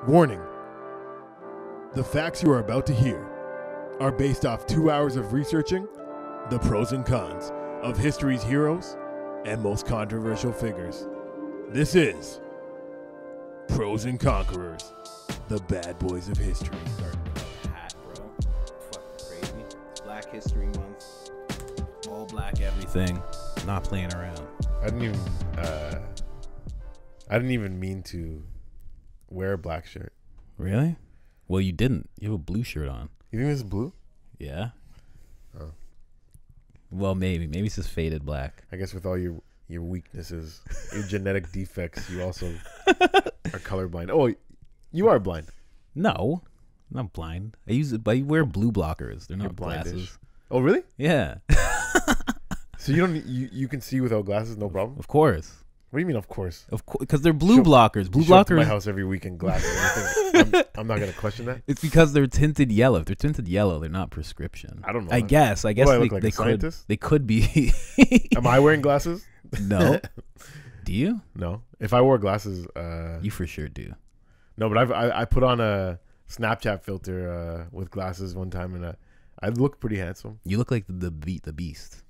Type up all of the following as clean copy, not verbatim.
Warning. The facts you are about to hear are based off 2 hours of researching the pros and cons of history's heroes and most controversial figures. This is Pros and Conquerors, the bad boys of history. Hat, bro. Fucking crazy. It's Black History Month. All black everything. Not playing around. I didn't even mean to wear a black shirt. Really? Well, you didn't. You have a blue shirt on. You think it's blue? Yeah. Oh. Well, maybe. Maybe it's just faded black. I guess with all your weaknesses, your genetic defects, you also are colorblind. Oh, you are blind. No, I'm not blind. I wear blue blockers. They're not glasses. Oh, really? Yeah. So you can see without glasses, no problem? Of course. What do you mean, of course? Of course, because they're blue blockers. Blue you show up to blockers. my house every week in glasses. And I'm not gonna question that. It's because they're tinted yellow. If they're tinted yellow, they're not prescription. I don't know. I guess What do I look like, they a could. scientist? They could be. Am I wearing glasses? No. Do you? No. If I wore glasses, You for sure do. no. But I put on a Snapchat filter with glasses one time, and I look pretty handsome. You look like the beast,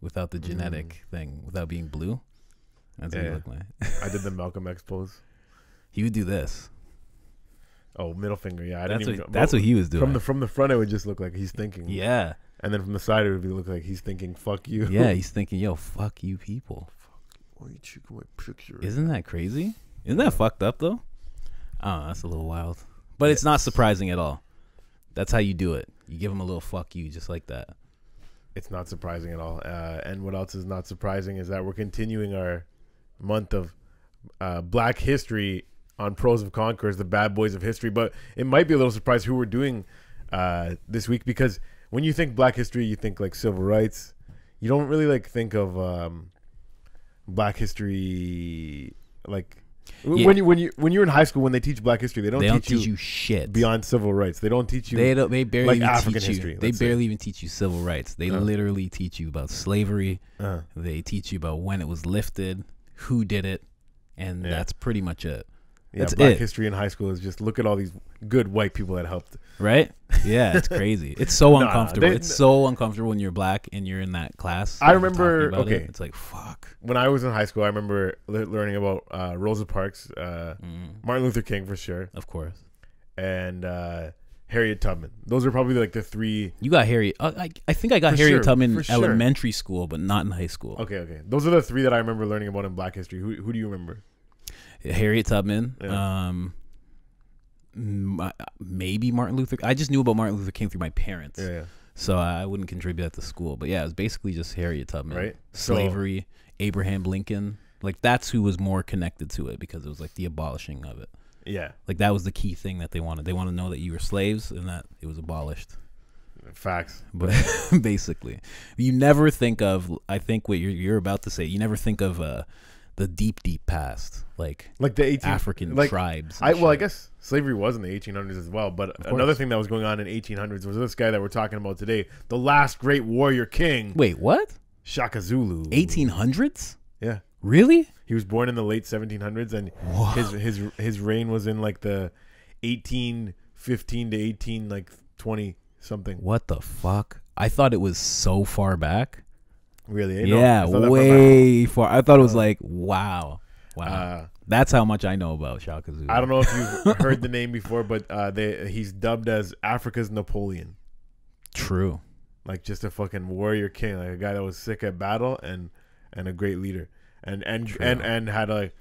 without the genetic thing, without being blue. That's what you look like. I did the Malcolm X pose. He would do this. Oh, middle finger. Yeah, That's what he was doing. From the front, it would just look like he's thinking. Yeah. And then from the side, it would look like he's thinking, "Fuck you." Yeah, he's thinking, "Yo, fuck you, people." Why you checking my picture? Isn't that crazy? Isn't that fucked up though? Oh, that's a little wild. But it's not surprising at all. That's how you do it. You give him a little fuck you, just like that. It's not surprising at all. And what else is not surprising is that we're continuing our month of Black history on Pros of Conquerors, the bad boys of history. But it might be a little surprise who we're doing this week, because when you think Black history, you think like civil rights. You don't really like think of Black history like when you're in high school, when they teach Black history, they don't teach you shit beyond civil rights. They don't teach you. They barely like even African teach you. history. They barely even teach you civil rights. They literally teach you about slavery. They teach you about when it was lifted, who did it, and that's pretty much it. Yeah, That's Black it. history in high school is just look at all these good white people that helped. Right? Yeah, it's crazy. It's so Nah, uncomfortable. It's so uncomfortable when you're black and you're in that class. I and remember. talking about Okay, it's like fuck. when I was in high school, I remember learning about Rosa Parks, Martin Luther King for sure, Of course. and Harriet Tubman. Those are probably like the three. You got Harriet. I think I got For Harriet sure, Tubman for in sure. elementary school, but not in high school. Okay. Those are the three that I remember learning about in Black history. Who do you remember? Harriet Tubman. Yeah. Maybe Martin Luther. I just knew about Martin Luther King through my parents. Yeah. So I wouldn't contribute that to school. But yeah, it was basically just Harriet Tubman. Right. Slavery, Abraham Lincoln. Like that's who was more connected to it, because it was like the abolishing of it. Yeah. Like that was the key thing that they wanted. They want to know that you were slaves and that it was abolished. Facts. But basically, you never think of. I think what you're about to say. You never think of the deep past, like the African tribes. I guess slavery was in the 1800s as well. But another thing that was going on in 1800s was this guy that we're talking about today, the last great warrior king. Wait, what? Shaka Zulu. 1800s? Yeah. Really? He was born in the late 1700s, and his reign was in like the 1815 to 1820 something. What the fuck? I thought it was so far back. Really? Yeah, way far. I thought it was like wow. That's how much I know about Shaka Zulu. I don't know if you've heard the name before, but he's dubbed as Africa's Napoleon. True. Like just a fucking warrior king, like a guy that was sick at battle and a great leader, and had like.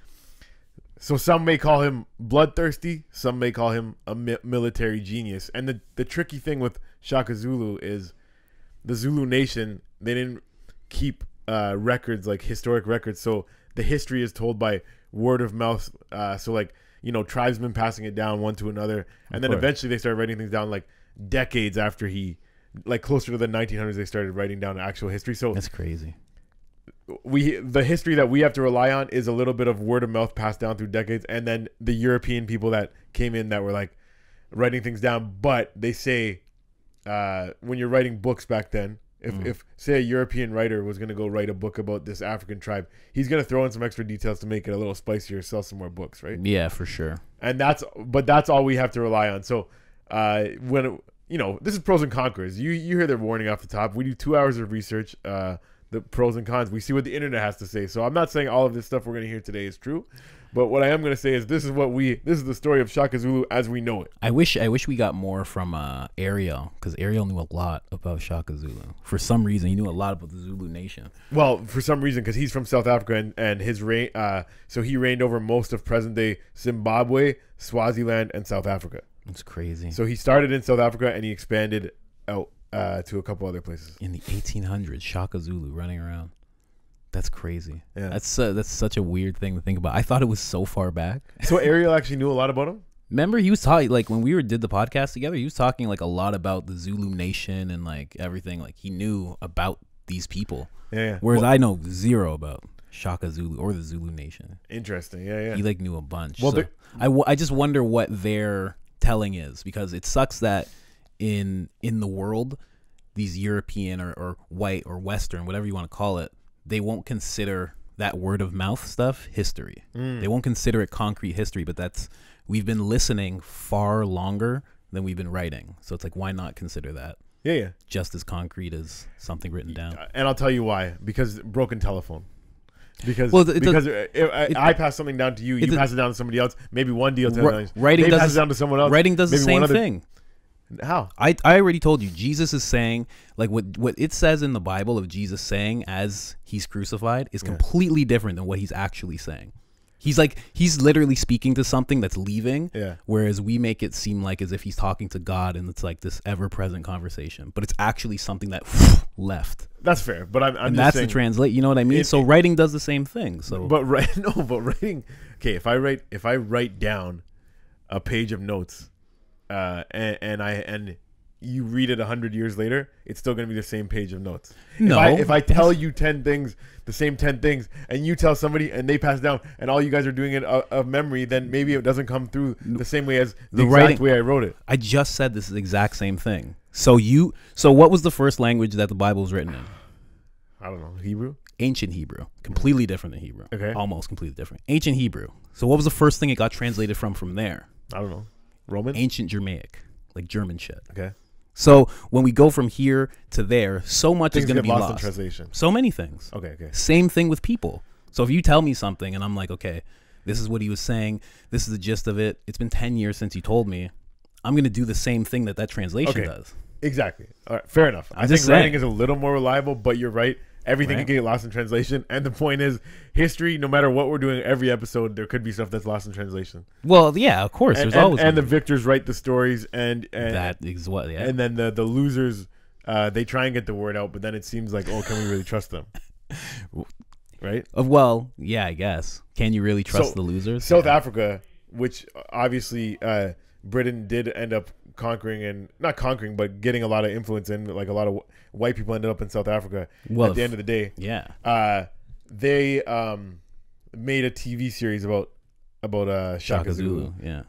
So some may call him bloodthirsty, some may call him a military genius. And the tricky thing with Shaka Zulu is the Zulu nation, they didn't keep records, like historic records. So the history is told by word of mouth. So like, tribesmen passing it down one to another. And then eventually they started writing things down like decades after like closer to the 1900s, they started writing down actual history. So that's crazy. The history that we have to rely on is a little bit of word of mouth passed down through decades, and then the European people that came in that were like writing things down. But they say when you're writing books back then, If say a European writer was gonna go write a book about this African tribe, he's gonna throw in some extra details to make it a little spicier, sell some more books, right? Yeah, for sure. And that's all we have to rely on. So this is Pros and Conquerors. You hear their warning off the top. We do 2 hours of research, the pros and cons. We see what the internet has to say. So I'm not saying all of this stuff we're going to hear today is true, but what I am going to say is this is the story of Shaka Zulu as we know it. I wish we got more from Ariel, because Ariel knew a lot about Shaka Zulu. For some reason, he knew a lot about the Zulu nation. Well, for some reason, because he's from South Africa, and his reign, so he reigned over most of present day Zimbabwe, Swaziland, and South Africa. It's crazy. So he started in South Africa and he expanded out to a couple other places. In the 1800s, Shaka Zulu running around. That's crazy. Yeah, that's such a weird thing to think about. I thought it was so far back. So Ariel actually knew a lot about him? Remember, he was talking, like, when we did the podcast together, he was talking, like, a lot about the Zulu nation and, like, everything. Like, he knew about these people. Yeah. Whereas I know zero about Shaka Zulu or the Zulu nation. Interesting. Yeah. He, like, knew a bunch. Well, so I just wonder what their telling is, because it sucks that in the world, these European or white or Western, whatever you want to call it, they won't consider that word of mouth stuff history. They won't consider it concrete history, but we've been listening far longer than we've been writing. So it's like, why not consider that? Yeah. Just as concrete as something written down. And I'll tell you why. Because broken telephone. Because I pass something down to you, you pass it down to somebody else. Maybe one deal writing passes down to someone else. Writing does the same thing. How? I already told you, Jesus is saying, like, what it says in the Bible of Jesus saying as he's crucified is completely different than what he's actually saying. He's literally speaking to something that's leaving, whereas we make it seem like as if he's talking to God and it's like this ever-present conversation, but it's actually something that left. That's fair, but I'm and just that's saying, the translate. You know what I mean? So writing does the same thing. So, but writing. Okay, if I write down a page of notes, and you read it 100 years later, it's still going to be the same page of notes. No, if I tell you 10 things, the same 10 things, and you tell somebody and they pass down, and all you guys are doing it of memory, then maybe it doesn't come through the same way as the exact way I wrote it. I just said this is the exact same thing. So what was the first language that the Bible was written in? I don't know. Hebrew? Ancient Hebrew. Completely different than Hebrew. Okay. Almost completely different. Ancient Hebrew. So what was the first thing it got translated from there? I don't know. Roman? Ancient Germanic. Like German shit. Okay. So when we go from here to there, so much is going to be lost in translation. So many things. Okay. Same thing with people. So if you tell me something and I'm like, okay, this is what he was saying, this is the gist of it, it's been 10 years since you told me, I'm going to do the same thing that translation does. Exactly. All right, fair enough. I think writing is a little more reliable, but you're right. Everything can get lost in translation. And the point is, history, no matter what we're doing every episode, there could be stuff that's lost in translation. Well, yeah, of course. There's always the victors write the stories, and that is what, yeah. And then the losers, they try and get the word out, but then it seems like, oh, can we really trust them? Right? Well, yeah, I guess. Can you really trust the losers? South Africa, which obviously Britain did end up conquering, and not conquering, but getting a lot of influence in, like a lot of white people ended up in South Africa at the end of the day. Yeah. They made a TV series about Shaka Zulu. Yeah.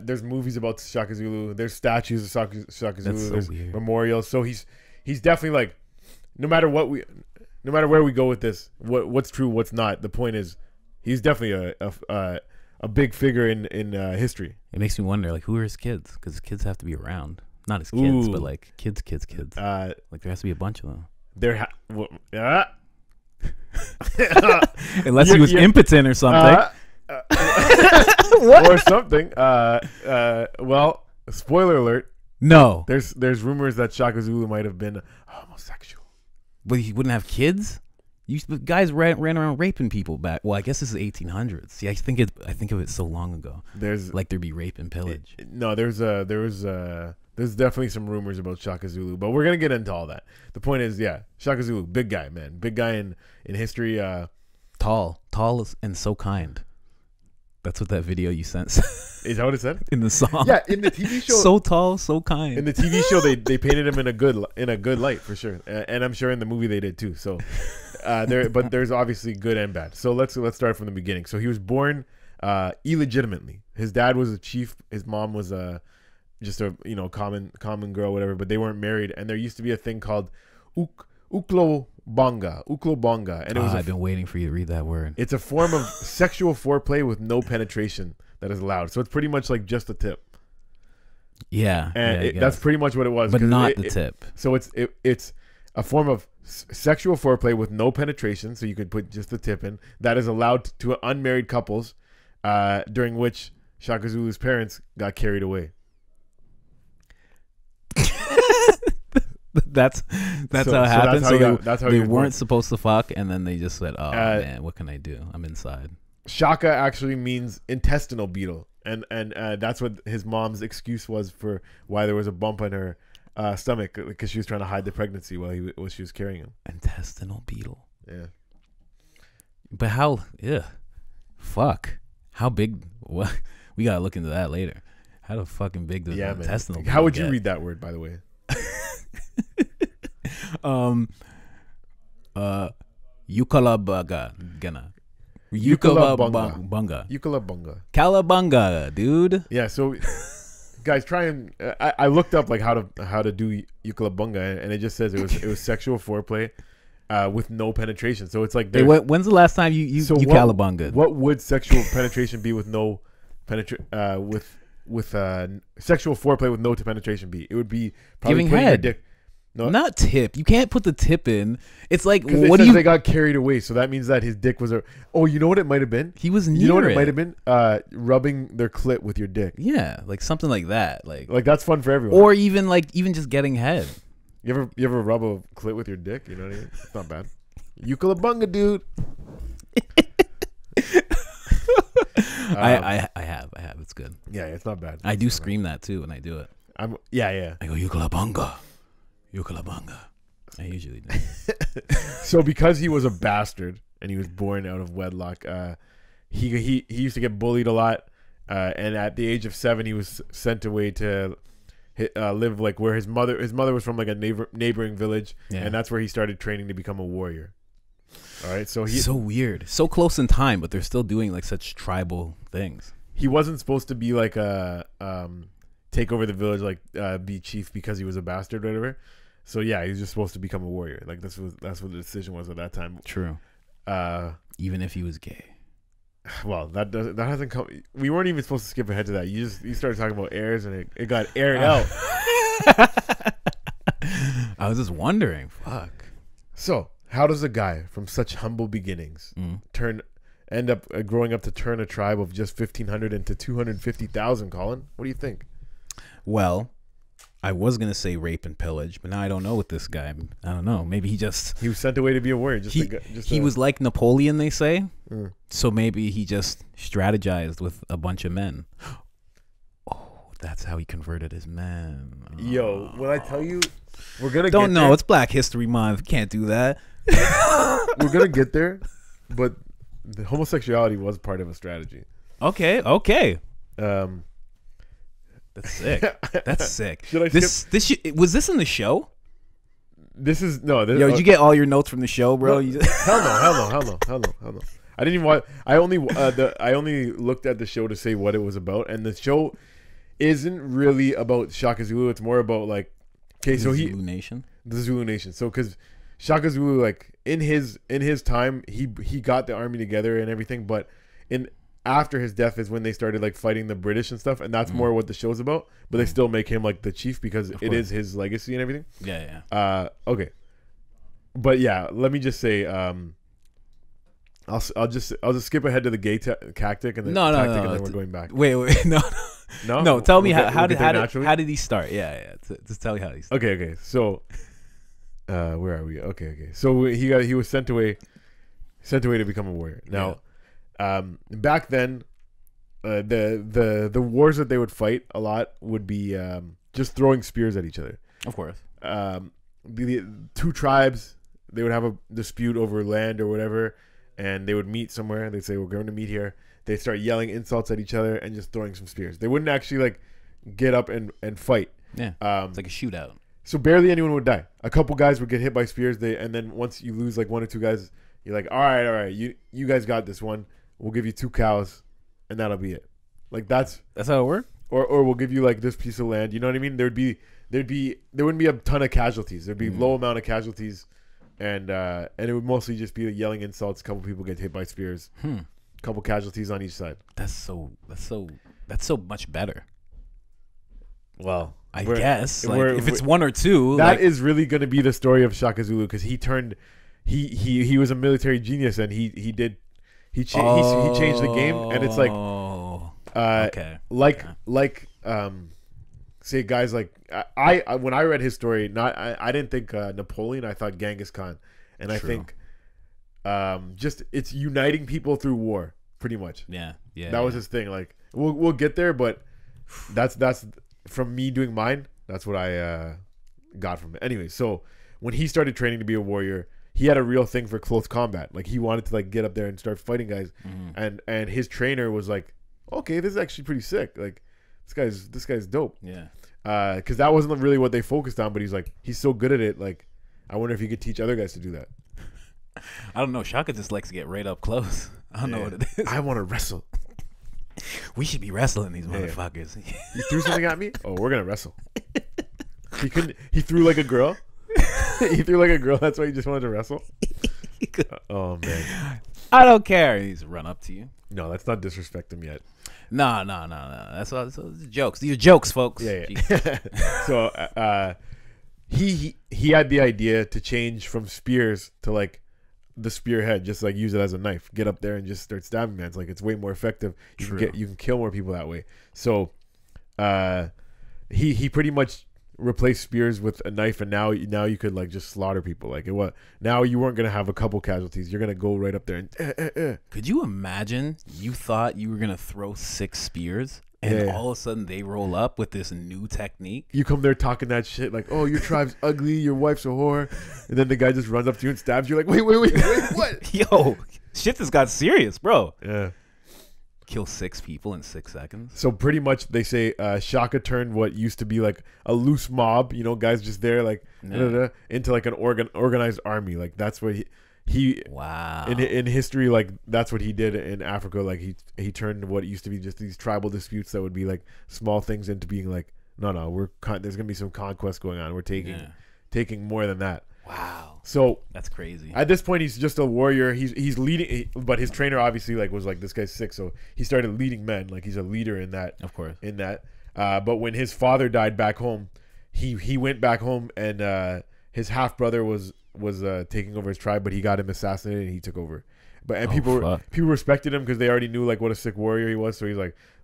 There's movies about Shaka Zulu. There's statues of Shaka Zulu. So there's weird. memorials. So he's definitely, like, no matter where we go with this, what's true, what's not, the point is he's definitely a big figure in history. It makes me wonder, like, who are his kids? Because kids have to be around. Not his kids, but like kids. Like, there has to be a bunch of them. Unless he was impotent or something. Or something. Well, spoiler alert. No. There's rumors that Shaka Zulu might have been homosexual. But he wouldn't have kids? Guys ran around raping people back. Well, I guess this is 1800s. See, I think of it so long ago. There's like there'd be rape and pillage. There's definitely some rumors about Shaka Zulu, but we're gonna get into all that. The point is, Shaka Zulu, big guy, man, big guy in history. Tall and so kind. That's what that video you sent. Is that what it said in the song? Yeah, in the TV show. So tall, so kind. In the TV show, they painted him in a good light for sure, and I'm sure in the movie they did too. So, but there's obviously good and bad. So let's start from the beginning. So he was born illegitimately. His dad was a chief. His mom was just a common girl, whatever. But they weren't married, and there used to be a thing called Uklobonga, and it was I've been waiting for you to read that word. it's a form of sexual foreplay with no penetration that is allowed. So it's pretty much like just a tip. Yeah, And yeah, I that's guess. pretty much what it was. But 'cause not the tip. So it's a form of sexual foreplay with no penetration. So you could put just the tip in that is allowed to unmarried couples, during which Shaka Zulu's parents got carried away. That's So- how it so happened. that's how So you- that's how they you were born. weren't supposed to fuck, and then they just said, "Oh man, what can I do? I'm inside." Shaka actually means intestinal beetle, and that's what his mom's excuse was for why there was a bump on her stomach, because she was trying to hide the pregnancy while she was carrying him. Intestinal beetle. Yeah. But how? Yeah. Fuck. How big? What? We gotta look into that later. How the fucking big does Yeah, an man. intestinal? How would beetle you get? read that word, by the way? Yukalabaga gana. Yukalabunga. Yukalabunga. Yukalabunga. Calabunga, dude. Yeah. So, guys, try and I looked up like how to do yukalabunga, and it just says it was sexual foreplay, with no penetration. So it's like Hey, when's the last time you calabunga? What would sexual penetration be with no with sexual foreplay with no penetration be? It would be probably Giving putting head. your dick. No, Not tip. You can't put the tip in. It's like, because what do you? they got carried away, so that means that his dick was a. Oh, you know what it might have been? He was near You know what it. it might have been? Rubbing their clit with your dick. Yeah, like something like that. Like Like that's fun for everyone. or even just getting head. You ever rub a clit with your dick? You know what I mean? It's not bad. Yukalabunga, dude. I have. It's good. Yeah, it's not bad. I do scream that too when I do it. Yeah. I go Yukalabunga. I usually do. So because he was a bastard and he was born out of wedlock, he used to get bullied a lot, and at the age of 7 he was sent away to live like where his mother was from, like a neighboring village, Yeah. and that's where he started training to become a warrior. All right, so So weird. So close in time, but they're still doing like such tribal things. he wasn't supposed to be like a take over the village, like be chief, because he was a bastard or whatever. So yeah, he was just supposed to become a warrior. Like that's what the decision was at that time. True. Even if he was gay. Well, that hasn't come. We weren't even supposed to skip ahead to that. You started talking about heirs, and it got aired out. I was just wondering. Fuck. So how does a guy from such humble beginnings end up growing up to turn a tribe of just 1,500 into 250,000? Colin, what do you think? Well, I was gonna say rape and pillage, but now I don't know with this guy. I don't know. Maybe he was sent away to be a warrior. He was like Napoleon, they say. Mm. So maybe he just strategized with a bunch of men. Oh, that's how he converted his men. Oh. Yo, when I tell you, we're gonna Don't get know. there. It's Black History Month. Can't do that. We're gonna get there, but the homosexuality was part of a strategy. Okay. That's sick. That's sick. Should I Was this in the show? This is no. This, Yo, did you get all your notes from the show, bro? No, You just, hell no. I didn't even watch. I only looked at the show to say what it was about, and the show isn't really about Shaka Zulu. It's more about like, okay, so Zulu Nation. the Zulu Nation. So because Shaka Zulu, like in his time, he got the army together and everything, but after his death is when they started like fighting the British and stuff, and that's more what the show's about. But they still make him like the chief because it is his legacy and everything. Yeah. Okay. But yeah, let me just say, I'll just skip ahead to the gay tactic and then No. and then we're going back. Wait. No. Tell me how did he start? Yeah. Just tell me how he started. Okay. So, where are we? Okay. So he was sent away to become a warrior. Now, back then, the wars that they would fight a lot would be just throwing spears at each other. Of course. The two tribes, they would have a dispute over land or whatever, and they would meet somewhere. They'd say, we're going to meet here. They'd start yelling insults at each other and just throwing some spears. They wouldn't actually like get up and fight. Yeah. It's like a shootout. So barely anyone would die. A couple guys would get hit by spears. And then once you lose like one or two guys, you're like, all right, you guys got this one. We'll give you 2 cows, and that'll be it. Like that's how it worked. Or we'll give you like this piece of land. You know what I mean? There wouldn't be a ton of casualties. There'd be low amount of casualties and it would mostly just be yelling insults. A couple people get hit by spears. A couple casualties on each side. That's so much better. Well, I guess like, if it's one or two, that is really going to be the story of Shaka Zulu, because he was a military genius, and he changed the game, and it's like say guys like I when I read his story, I didn't think Napoleon, I thought Genghis Khan, and I think just it's uniting people through war, pretty much. That was his thing. Like we'll get there, but that's from me doing mine. That's what I got from it. Anyway, so when he started training to be a warrior, he had a real thing for close combat. Like he wanted to like get up there and start fighting guys, and his trainer was like, okay, this is actually pretty sick. Like this guy's dope. Because that wasn't really what they focused on, but he's like, he's so good at it. Like, I wonder if he could teach other guys to do that. I don't know. Shaka just likes to get right up close. I don't know what it is. I want to wrestle. We should be wrestling these motherfuckers. You threw something at me? Oh, we're gonna wrestle. He threw like a girl. He threw like a girl. That's why he just wanted to wrestle. Oh man. I don't care. He's run up to you. No, let's not disrespect him yet. No. That's all jokes. These are jokes, folks. Yeah. So he had the idea to change from spears to like the spearhead, just like use it as a knife. Get up there and just start stabbing man. It's like it's way more effective. You can kill more people that way. So he pretty much replaced spears with a knife, and now you could like just slaughter people. Like now you weren't gonna have a couple casualties. You're gonna go right up there and Could you imagine you thought you were gonna throw 6 spears and all of a sudden they roll up with this new technique? You come there talking that shit like, oh, your tribe's ugly, your wife's a whore, and then the guy just runs up to you and stabs you. Like, wait, what? Yo, shit just got serious, bro. Yeah. Kill 6 people in 6 seconds. So pretty much they say Shaka turned what used to be like a loose mob, guys just there like into like an organized army. Like that's what he wow. In history, like that's what he did in Africa. Like he turned what used to be just these tribal disputes that would be like small things into being like, no, there's gonna be some conquest going on. We're taking more than that. Wow. So that's crazy. At this point, he's just a warrior. He's leading, but his trainer obviously like was like, this guy's sick, so he started leading men. Like he's a leader in that. Of course. In that, but when his father died back home, he went back home, and his half brother was taking over his tribe, but he got him assassinated and he took over. But people respected him because they already knew like what a sick warrior he was. So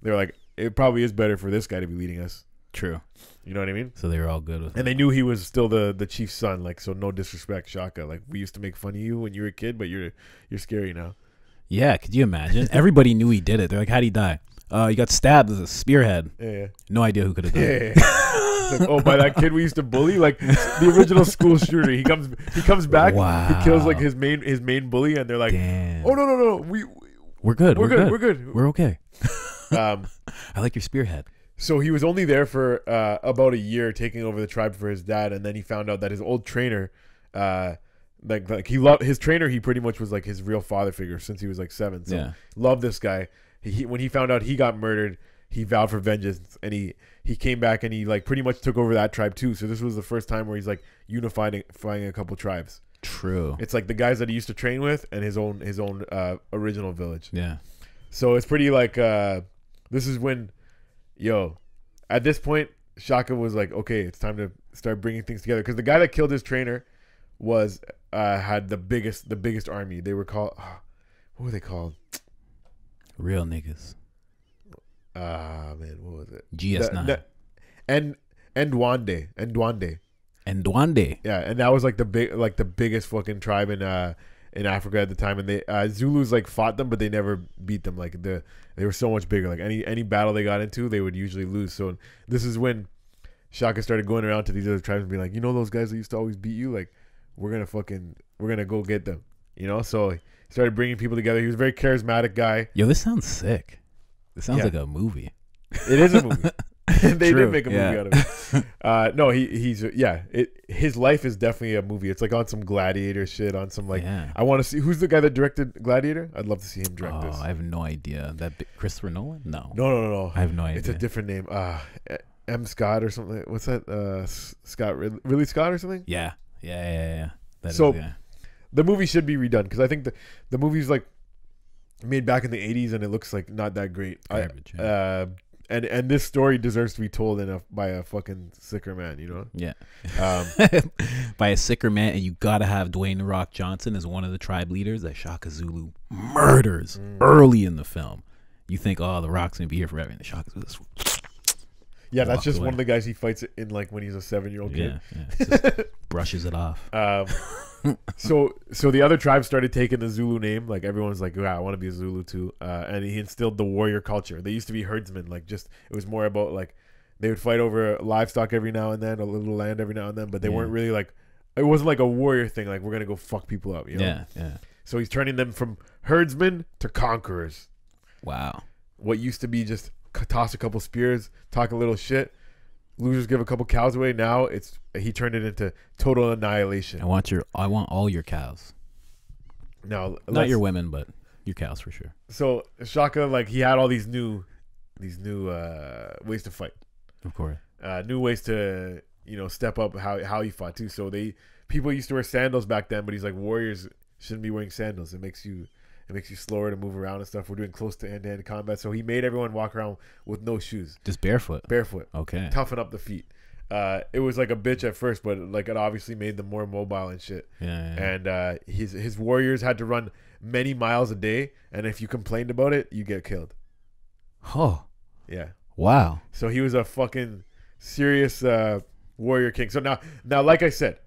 they're like, it probably is better for this guy to be leading us. True. You know what I mean? So they were all good with it. And they knew he was still the chief's son. Like, so no disrespect, Shaka. Like, we used to make fun of you when you were a kid, but you're scary now. Yeah, could you imagine? Everybody knew he did it. They're like, how'd he die? He got stabbed with a spearhead. Yeah. No idea who could have done it. It's like, oh, by that kid we used to bully, like the original school shooter. He comes back. Wow. He kills like his main bully, and they're like, damn. Oh no, we're good. We're good. We're okay. I like your spearhead. So he was only there for about a year, taking over the tribe for his dad, and then he found out that his old trainer, like he loved his trainer. He pretty much was like his real father figure since he was like 7. So loved this guy. When he found out he got murdered, he vowed for vengeance, and he came back and he like pretty much took over that tribe too. So this was the first time where he's like unifying a couple tribes. True. It's like the guys that he used to train with and his own original village. Yeah. So it's pretty like this is when. At this point, Shaka was like, okay, it's time to start bringing things together. Because the guy that killed his trainer had the biggest army. They were called, what were they called? Real niggas. Man, what was it? GS9. Ndwande. Yeah, and that was like the biggest fucking tribe in Africa at the time, and they Zulus like fought them, but they never beat them. Like they were so much bigger. Like any battle they got into, they would usually lose. So this is when Shaka started going around to these other tribes and being like, those guys that used to always beat you, like we're gonna go get them. So he started bringing people together. He was a very charismatic guy. Yo, this sounds sick. This sounds like a movie. It is a movie. They did make a movie out of it. No, his life is definitely a movie. It's like on some Gladiator shit, on some like I want to see who's the guy that directed Gladiator. I'd love to see him direct this. I have no idea. Christopher Nolan? No. I have no idea. It's a different name. M. Scott or something. What's that? Scott Ridley Scott or something? Yeah. The movie should be redone because I think the movie's like made back in the 80s and it looks like not that great. Garbage, And this story deserves to be told by a fucking sicker man, you know? Yeah. By a sicker man, and you gotta have Dwayne "The Rock" Johnson as one of the tribe leaders that Shaka Zulu murders early in the film. You think, oh, The Rock's gonna be here forever, and the Shaka Zulu. Yeah, that's just away. one of the guys he fights in like when he's a 7-year-old kid. Yeah. Just brushes it off. So the other tribes started taking the Zulu name. Like everyone's like, yeah, I want to be a Zulu too. And he instilled the warrior culture. They used to be herdsmen. Like it was more about like they would fight over livestock every now and then, a little land every now and then, but they weren't really like, it wasn't like a warrior thing. Like we're going to go fuck people up, you know? Yeah. So he's turning them from herdsmen to conquerors. Wow. What used to be just toss a couple spears, talk a little shit, losers give a couple cows away. Now he turned it into total annihilation. I want all your cows. Now, not your women, but your cows for sure. So Shaka, like he had all these new ways to fight. Of course. New ways to step up how he fought too. So people used to wear sandals back then, but he's like, warriors shouldn't be wearing sandals. It makes you slower to move around and stuff. We're doing close to hand-to-hand combat. So he made everyone walk around with no shoes. Just barefoot. Okay. Toughen up the feet. It was like a bitch at first, but like it obviously made them more mobile and shit. Yeah. And his warriors had to run many miles a day, and if you complained about it, you get killed. Oh. Yeah. Wow. So he was a fucking serious warrior king. So now like I said,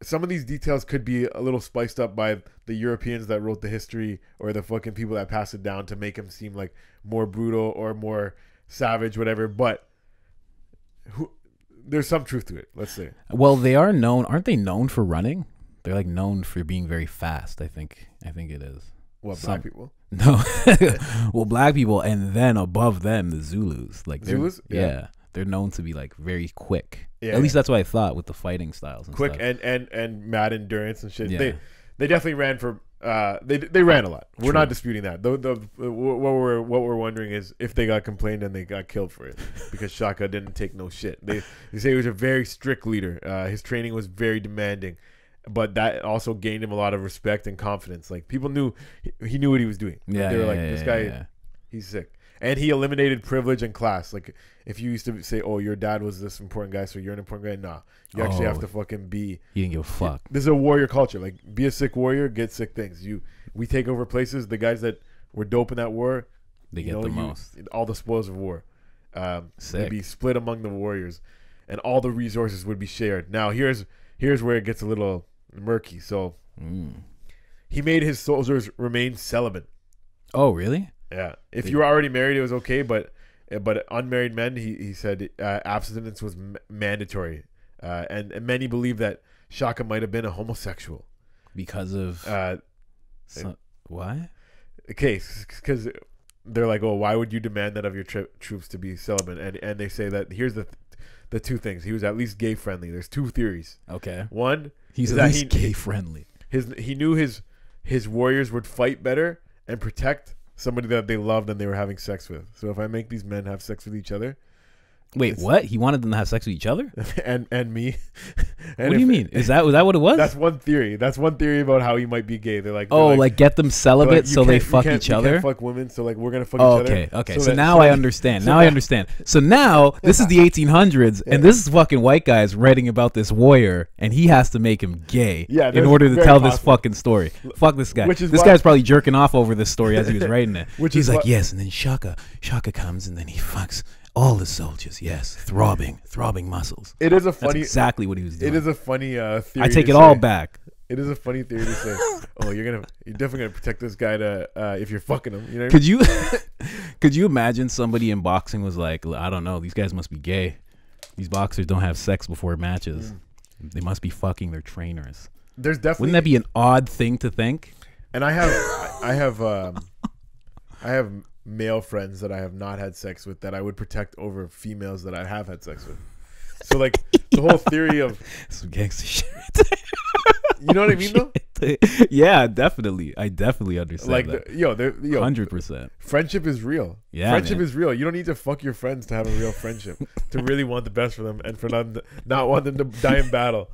some of these details could be a little spiced up by the Europeans that wrote the history or the fucking people that passed it down to make him seem like more brutal or more savage, whatever. But there's some truth to it, let's say. Well, aren't they known for running? They're like known for being very fast. I think it is. What, black people? No. Well, black people, and then above them, the Zulus. Like Zulus? Yeah. They're known to be like very quick. Yeah. At least that's what I thought with the fighting styles. And quick stuff. and mad endurance and shit. Yeah. They definitely ran for they ran a lot. We're not disputing that. What we're wondering is if they got complained and they got killed for it because Shaka didn't take no shit. They say he was a very strict leader. His training was very demanding, but that also gained him a lot of respect and confidence. Like people knew he knew what he was doing. Yeah, they were like, this guy, he's sick. And he eliminated privilege and class. Like if you used to say, "Oh, your dad was this important guy, so you're an important guy," nah, you actually have to fucking be. He didn't give a fuck. This is a warrior culture. Like, be a sick warrior, get sick things. We take over places. The guys that were dope in that war, they get the most. All the spoils of war, they'd be split among the warriors, and all the resources would be shared. Now, here's where it gets a little murky. So, he made his soldiers remain celibate. Oh, really? Yeah. If you were already married, it was okay, but unmarried men, he said abstinence was mandatory, and many believe that Shaka might have been a homosexual because of why? Okay, because they're like, oh, why would you demand that of your troops to be celibate? And they say that here's the two things: he was at least gay friendly. There's two theories. Okay, one, he's at least gay friendly. He knew his warriors would fight better and protect somebody that they loved and they were having sex with. So if I make these men have sex with each other. Wait, what? He wanted them to have sex with each other? and me. And what do you mean? Was that what it was? That's one theory. That's one theory about how he might be gay. They're like, like get them celibate so they fuck each other? You can't fuck women, so like we're going to fuck each other. Okay. So now I understand. I understand. So now this is the 1800s and this is fucking white guys writing about this warrior and he has to make him gay in order to tell this fucking story. Fuck this guy. This guy's probably jerking off over this story as he was writing it. He's like, yes, and then Shaka comes and then he fucks all the soldiers, yes, throbbing muscles. It is a funny. That's exactly what he was doing. It is a funny theory. I take it all back. It is a funny theory to say. Oh, you're definitely gonna protect this guy if you're fucking him. You know what I mean? Could you imagine somebody in boxing was like, I don't know, these guys must be gay. These boxers don't have sex before matches. They must be fucking their trainers. There's definitely. Wouldn't that be an odd thing to think? And I have male friends that I have not had sex with that I would protect over females that I have had sex with. So like the whole theory of some gangster shit. You know what I mean though? Yeah, definitely. I definitely understand. Like that. 100%. Friendship is real. Yeah, friendship is real. You don't need to fuck your friends to have a real friendship. To really want the best for them and for them not want them to die in battle.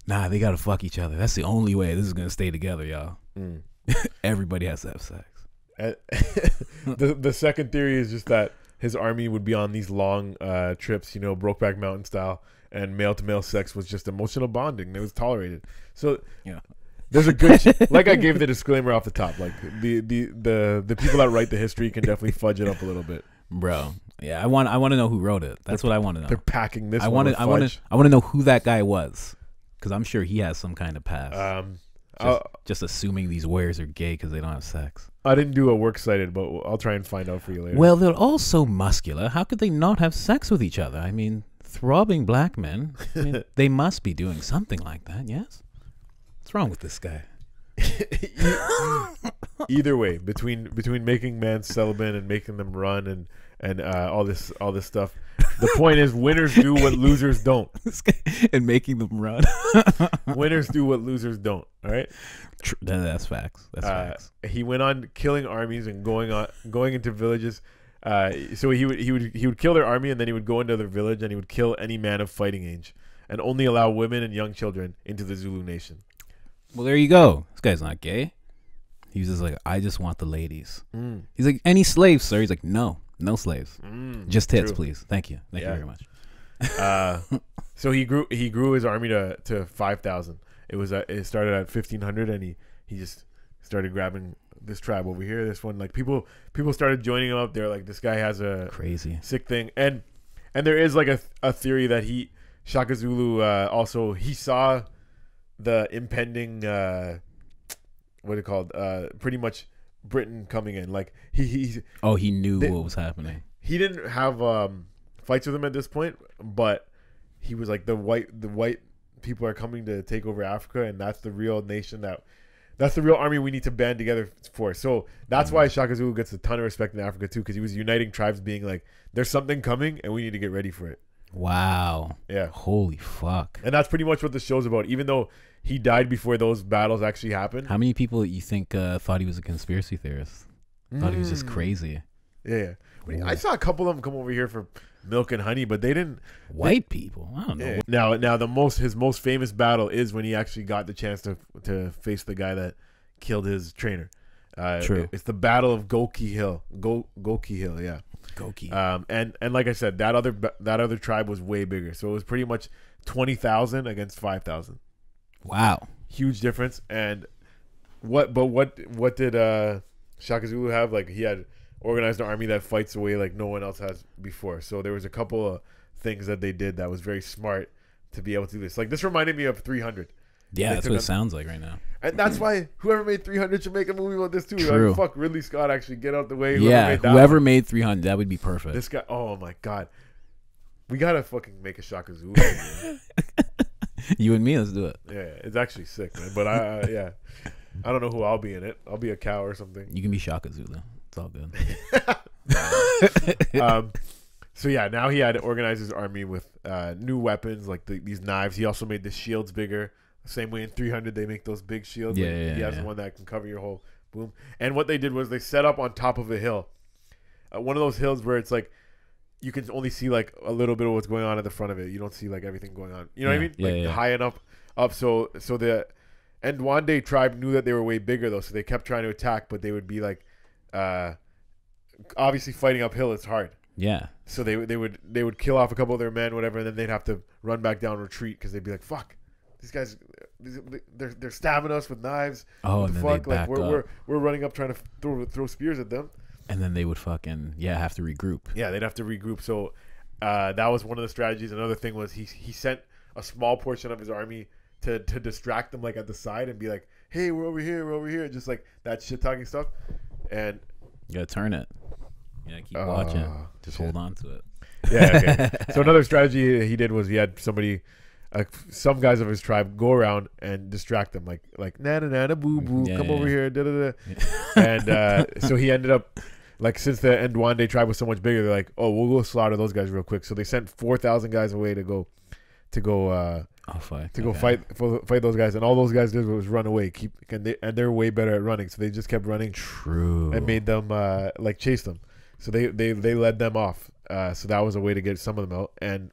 Nah, they gotta fuck each other. That's the only way this is gonna stay together, y'all. Everybody has to have sex. The second theory is just that his army would be on these long trips, Brokeback Mountain style, and male to male sex was just emotional bonding. It was tolerated. So Yeah. there's a good like I gave the disclaimer off the top. Like the people that write the history can definitely fudge it up a little bit, Bro. Yeah, I want to know who wrote it. That's what I want to know. They're packing this. I want to know who that guy was, because I'm sure he has some kind of past. Just assuming these warriors are gay because they don't have sex. I didn't do a works cited, but I'll try and find out for you later. Well, they're all so muscular. How could they not have sex with each other? I mean, throbbing black men. I mean, they must be doing something like that. Yes. What's wrong with this guy? Either way, between making men celibate and making them run and all this stuff, the point is winners do what losers don't. And making them run. Winners do what losers don't. All right. That's facts. That's facts. He went on killing armies and going into villages. So he would kill their army, and then he would go into their village and he would kill any man of fighting age, and only allow women and young children into the Zulu nation. Well, there you go. This guy's not gay. He was just like, I just want the ladies. He's like, any slaves, sir? He's like, no slaves. Just tits, true. Please. Thank you very much. So he grew his army to 5,000. It started at 1,500, and he just started grabbing this tribe over here, this one. Like people started joining him up. They're like, this guy has a crazy sick thing, and there is like a theory that Shaka Zulu also he saw the impending what are it called? Pretty much Britain coming in. Like he knew what was happening. He didn't have fights with him at this point, but he was like the white people are coming to take over Africa, and that's the real nation that's the real army we need to band together for. So that's why Shaka Zulu gets a ton of respect in Africa too, because he was uniting tribes, being like, there's something coming and we need to get ready for it. Wow. Yeah. Holy fuck. And that's pretty much what the show's about, even though he died before those battles actually happened. How many people you think thought he was a conspiracy theorist? Thought he was just crazy. Yeah. I saw a couple of them come over here for milk and honey, but they didn't. White people? I don't know. Yeah. Now his most famous battle is when he actually got the chance to face the guy that killed his trainer. True. It's the Battle of Gokey Hill. Gokey Hill, yeah. Gokey. And like I said, that other tribe was way bigger. So it was pretty much 20,000 against 5,000. Wow. Huge difference. And what did Shaka Zulu have? Like, he had organized an army that fights away like no one else has before. So there was a couple of things that they did that was very smart to be able to do this. Like, this reminded me of 300. Yeah, that's what it sounds like right now. And that's why whoever made 300 should make a movie about this too. True. Like, fuck Ridley Scott, actually get out the way. Whoever made 300, that would be perfect. This guy, oh my god, we gotta fucking make a Shaka Zulu. You and me, let's do it. Yeah, it's actually sick, man. But I don't know who I'll be in it. I'll be a cow or something. You can be Shaka Zulu. It's all good. So yeah, now he had organized his army with new weapons like these knives. He also made the shields bigger. Same way in 300 they make those big shields. He has one that can cover your whole boom. And what they did was they set up on top of a hill, one of those hills where it's like you can only see like a little bit of what's going on at the front of it. You don't see like everything going on. You know what I mean? Like high enough up. So the Ndwande tribe knew that they were way bigger though, so they kept trying to attack, but they would be like, obviously fighting uphill is hard. Yeah. So they would kill off a couple of their men, whatever, and then they'd have to run back down, retreat, because they'd be like, fuck. These guys, they're stabbing us with knives. Oh, what and the then fuck? Like we're up. running up trying to throw spears at them. And then they would fucking have to regroup. Yeah, they'd have to regroup. So that was one of the strategies. Another thing was he sent a small portion of his army to distract them, like at the side, and be like, "Hey, we're over here," just like that shit talking stuff. And you gotta turn it. Yeah, keep watching. Just hold on to it. Yeah. Okay. So another strategy he did was he had somebody. Some guys of his tribe go around and distract them, like na boo boo, come over here, da da da, and so he ended up like, since the Ndwande tribe was so much bigger, they're like, oh, we'll go slaughter those guys real quick. So they sent 4,000 guys away to go fight those guys, and all those guys did was run away. And they're way better at running, so they just kept running. True. And made them like chase them. So they led them off. So that was a way to get some of them out. And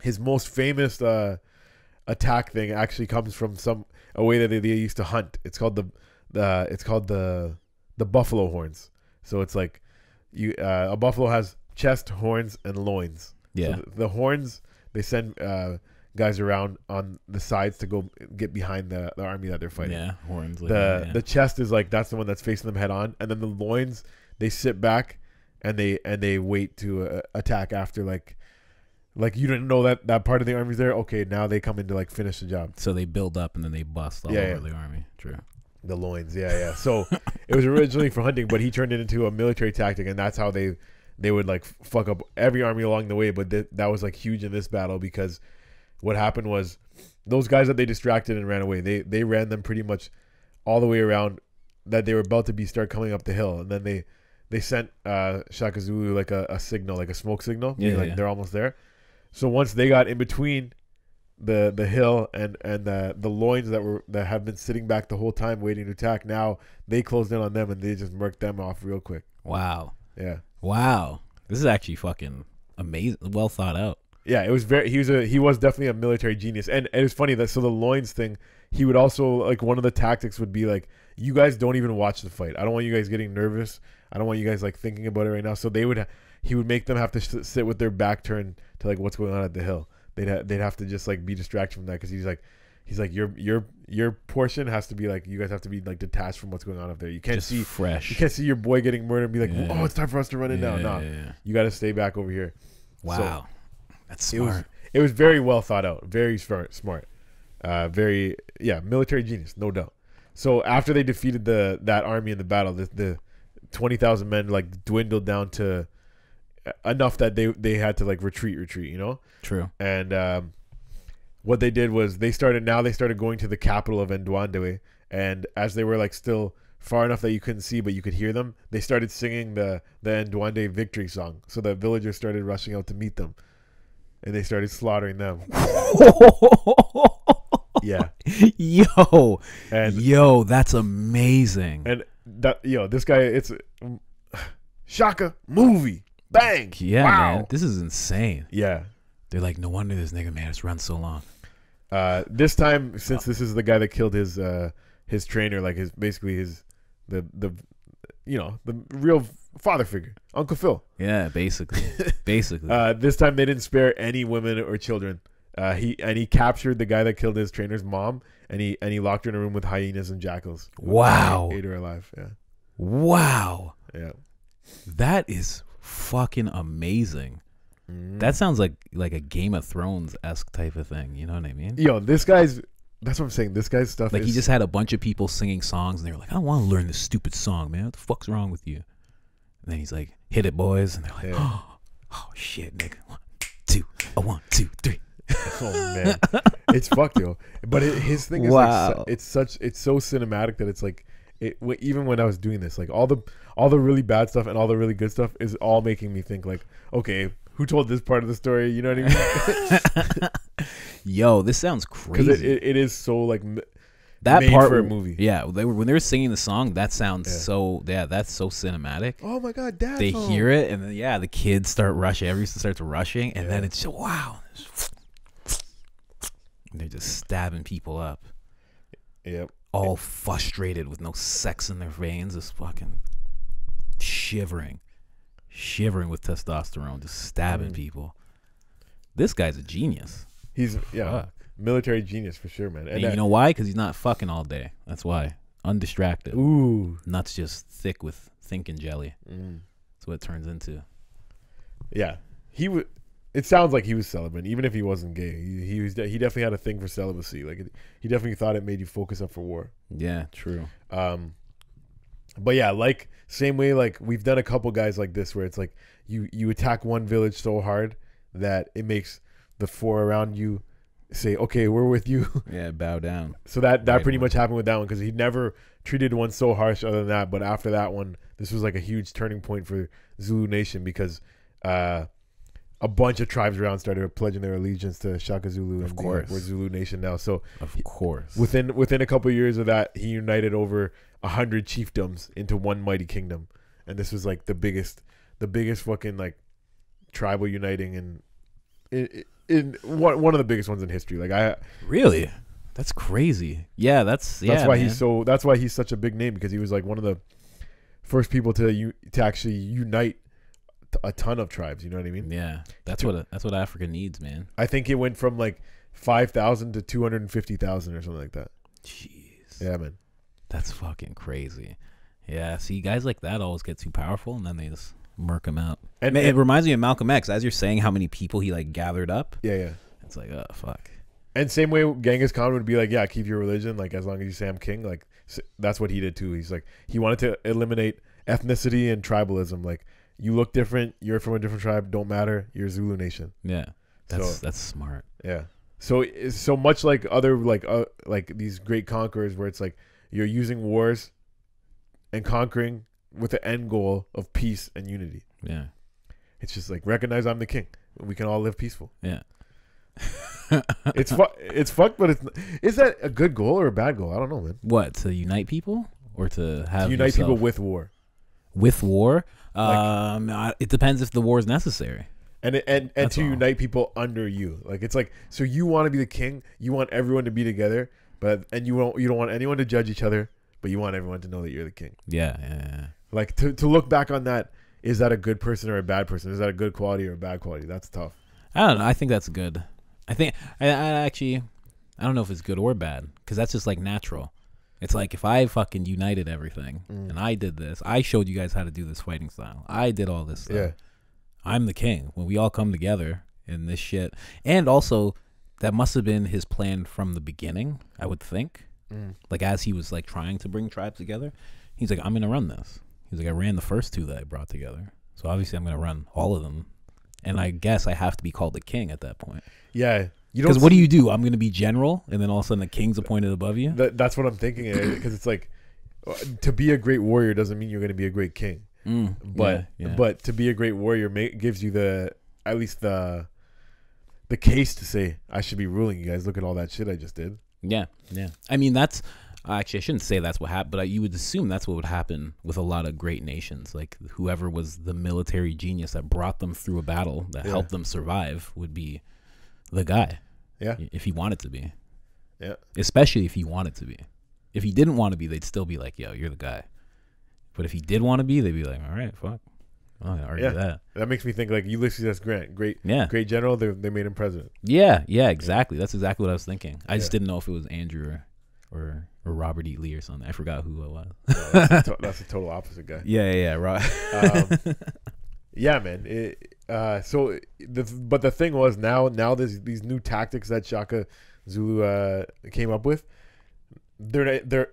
his most famous attack thing actually comes from a way that they used to hunt. It's called the buffalo horns. So it's like a buffalo has chest, horns, and loins. Yeah. So the horns, they send guys around on the sides to go get behind the army that they're fighting. Yeah, horns. The chest is like, that's the one that's facing them head on, and then the loins, they sit back and they wait to attack after like you didn't know that part of the army's there. Okay, now they come in to like finish the job. So they build up and then they bust all over the army. True. The loins, yeah. So it was originally for hunting, but he turned it into a military tactic, and that's how they would like fuck up every army along the way. But that was like huge in this battle, because what happened was those guys that they distracted and ran away, they ran them pretty much all the way around, that they were about to start coming up the hill, and then they sent Shaka Zulu like a signal, like a smoke signal. They're almost there. So once they got in between the hill and the loins that have been sitting back the whole time waiting to attack, now they closed in on them and they just murked them off real quick. Wow. Yeah. Wow. This is actually fucking amazing. Well thought out. Yeah, it was he was definitely a military genius. And it was funny that, so the loins thing, he would also, like, one of the tactics would be like, you guys don't even watch the fight. I don't want you guys getting nervous. I don't want you guys like thinking about it right now. So he would make them have to sit with their back turned to like what's going on at the hill. They'd have to just like be distracted from that, because he's like your portion has to be like, you guys have to be like detached from what's going on up there. You can't Just see fresh. You can't see your boy getting murdered and be like, oh, it's time for us to run in now. No, you got to stay back over here. Wow, so that's smart. It was very well thought out, very smart, very military genius, no doubt. So after they defeated that army in the battle, the 20,000 men like dwindled down to enough that they had to like retreat, you know. True. And what they did was they started going to the capital of Ndwandwe, and as they were like still far enough that you couldn't see but you could hear them, they started singing the Ndwandwe victory song. So the villagers started rushing out to meet them, and they started slaughtering them. Yeah. Yo, that's amazing. And this guy, it's Shaka movie. Bang. Yeah, wow. man. This is insane. Yeah. They're like, no wonder this nigga made us run so long. This time, since this is the guy that killed his trainer, like the real father figure, Uncle Phil. Yeah, basically. This time they didn't spare any women or children. He captured the guy that killed his trainer's mom, and he locked her in a room with hyenas and jackals. Wow. Ate her alive. Yeah. Wow. Yeah. That is fucking amazing. That sounds like a Game of Thrones-esque type of thing. You know what I mean? Yo, that's what I'm saying. This guy's stuff like, he just had a bunch of people singing songs, and they were like, I don't want to learn this stupid song, man. What the fuck's wrong with you? And then he's like, hit it, boys. And they're like, oh shit, nigga. 1, 2, 1, 2, 3. Oh man, it's fucked, yo. But his thing is like, it's so cinematic that it's like, even when I was doing this, like all the really bad stuff and all the really good stuff is all making me think like, okay, who told this part of the story? You know what I mean? Yo, this sounds crazy. Because it is so like that made part for a movie. Yeah, when they were singing the song, that sounds that's so cinematic. Oh my god, Dad! They hear it, and then the kids start rushing. Everyone starts rushing, and then it's wow. And they're just stabbing people up. Yep. All frustrated with no sex in their veins, just fucking shivering with testosterone, just stabbing people. This guy's a genius. He's military genius for sure, man. And you know why? Because he's not fucking all day. That's why. Undistracted. Ooh. Nuts just thick with thinking jelly. That's what it turns into. Yeah. It sounds like he was celibate, even if he wasn't gay. He definitely had a thing for celibacy. Like he definitely thought it made you focus up for war. Yeah, true. But yeah, like same way, like we've done a couple guys like this where it's like you attack one village so hard that it makes the four around you say, okay, we're with you. Yeah, bow down. So that pretty much happened with that one, because he never treated one so harsh other than that. But after that one, this was like a huge turning point for Zulu Nation, because a bunch of tribes around started pledging their allegiance to Shaka Zulu. Of course. We're Zulu Nation now. So of course, within a couple of years of that, he united over 100 chiefdoms into one mighty kingdom, and this was like the biggest fucking like tribal uniting in one of the biggest ones in history. Like really, that's crazy. Yeah, that's why man. that's why he's such a big name, because he was like one of the first people to actually unite a ton of tribes. You know what I mean? Yeah, that's what Africa needs, man. I think it went from like 5,000 to 250,000 or something like that. Jeez. Yeah, man. That's fucking crazy. Yeah, see, guys like that always get too powerful, and then they just murk them out. And it reminds me of Malcolm X. As you're saying how many people he like gathered up. Yeah. It's like, oh, fuck. And same way Genghis Khan would be like, yeah, keep your religion, like as long as you say I'm king. Like that's what he did too. He's like, he wanted to eliminate ethnicity and tribalism. Like, you look different, you're from a different tribe, don't matter, you're Zulu Nation. Yeah, that's smart. Yeah. So much like other like these great conquerors, where it's like you're using wars and conquering with the end goal of peace and unity. Yeah. It's just like, recognize I'm the king. We can all live peaceful. Yeah. It's fucked, but is that a good goal or a bad goal? I don't know, man. What, to unite people or to have unite yourself? people with war? With war? It depends if the war is necessary. And to unite people under you. Like, it's like, so you want to be the king, you want everyone to be together, and you don't want anyone to judge each other, but you want everyone to know that you're the king. Yeah. Like, to look back on that, is that a good person or a bad person? Is that a good quality or a bad quality? That's tough. I don't know. I think that's good. I think I actually, I don't know if it's good or bad, because that's just like natural. It's like, if I fucking united everything and I did this, I showed you guys how to do this fighting style, I did all this stuff. Yeah. I'm the king. When we all come together in this shit. And also, that must have been his plan from the beginning, I would think. Like, as he was like trying to bring tribes together, he's like, I'm going to run this. He's like, I ran the first two that I brought together, so obviously I'm going to run all of them. And I guess I have to be called the king at that point. Yeah. Because what do? I'm going to be general, and then all of a sudden the king's appointed above you? That's what I'm thinking. Because it's like, to be a great warrior doesn't mean you're going to be a great king. But to be a great warrior gives you at least the case to say, I should be ruling you guys. Look at all that shit I just did. Yeah. I mean, that's actually, I shouldn't say that's what happened, but you would assume that's what would happen with a lot of great nations. Like, whoever was the military genius that brought them through a battle that helped them survive would be the guy. Yeah. If he wanted to be. Yeah. Especially if he wanted to be. If he didn't want to be, they'd still be like, yo, you're the guy. But if he did want to be, they'd be like, all right, fuck. I'm not gonna argue that. That makes me think like Ulysses S. Grant, great general. They made him president. Yeah, exactly. That's exactly what I was thinking. I just didn't know if it was Andrew or Robert E. Lee or something. I forgot who it was. No, that's a total opposite guy. Yeah, right. Yeah, man. But the thing was, now there's these new tactics that Shaka Zulu came up with. They're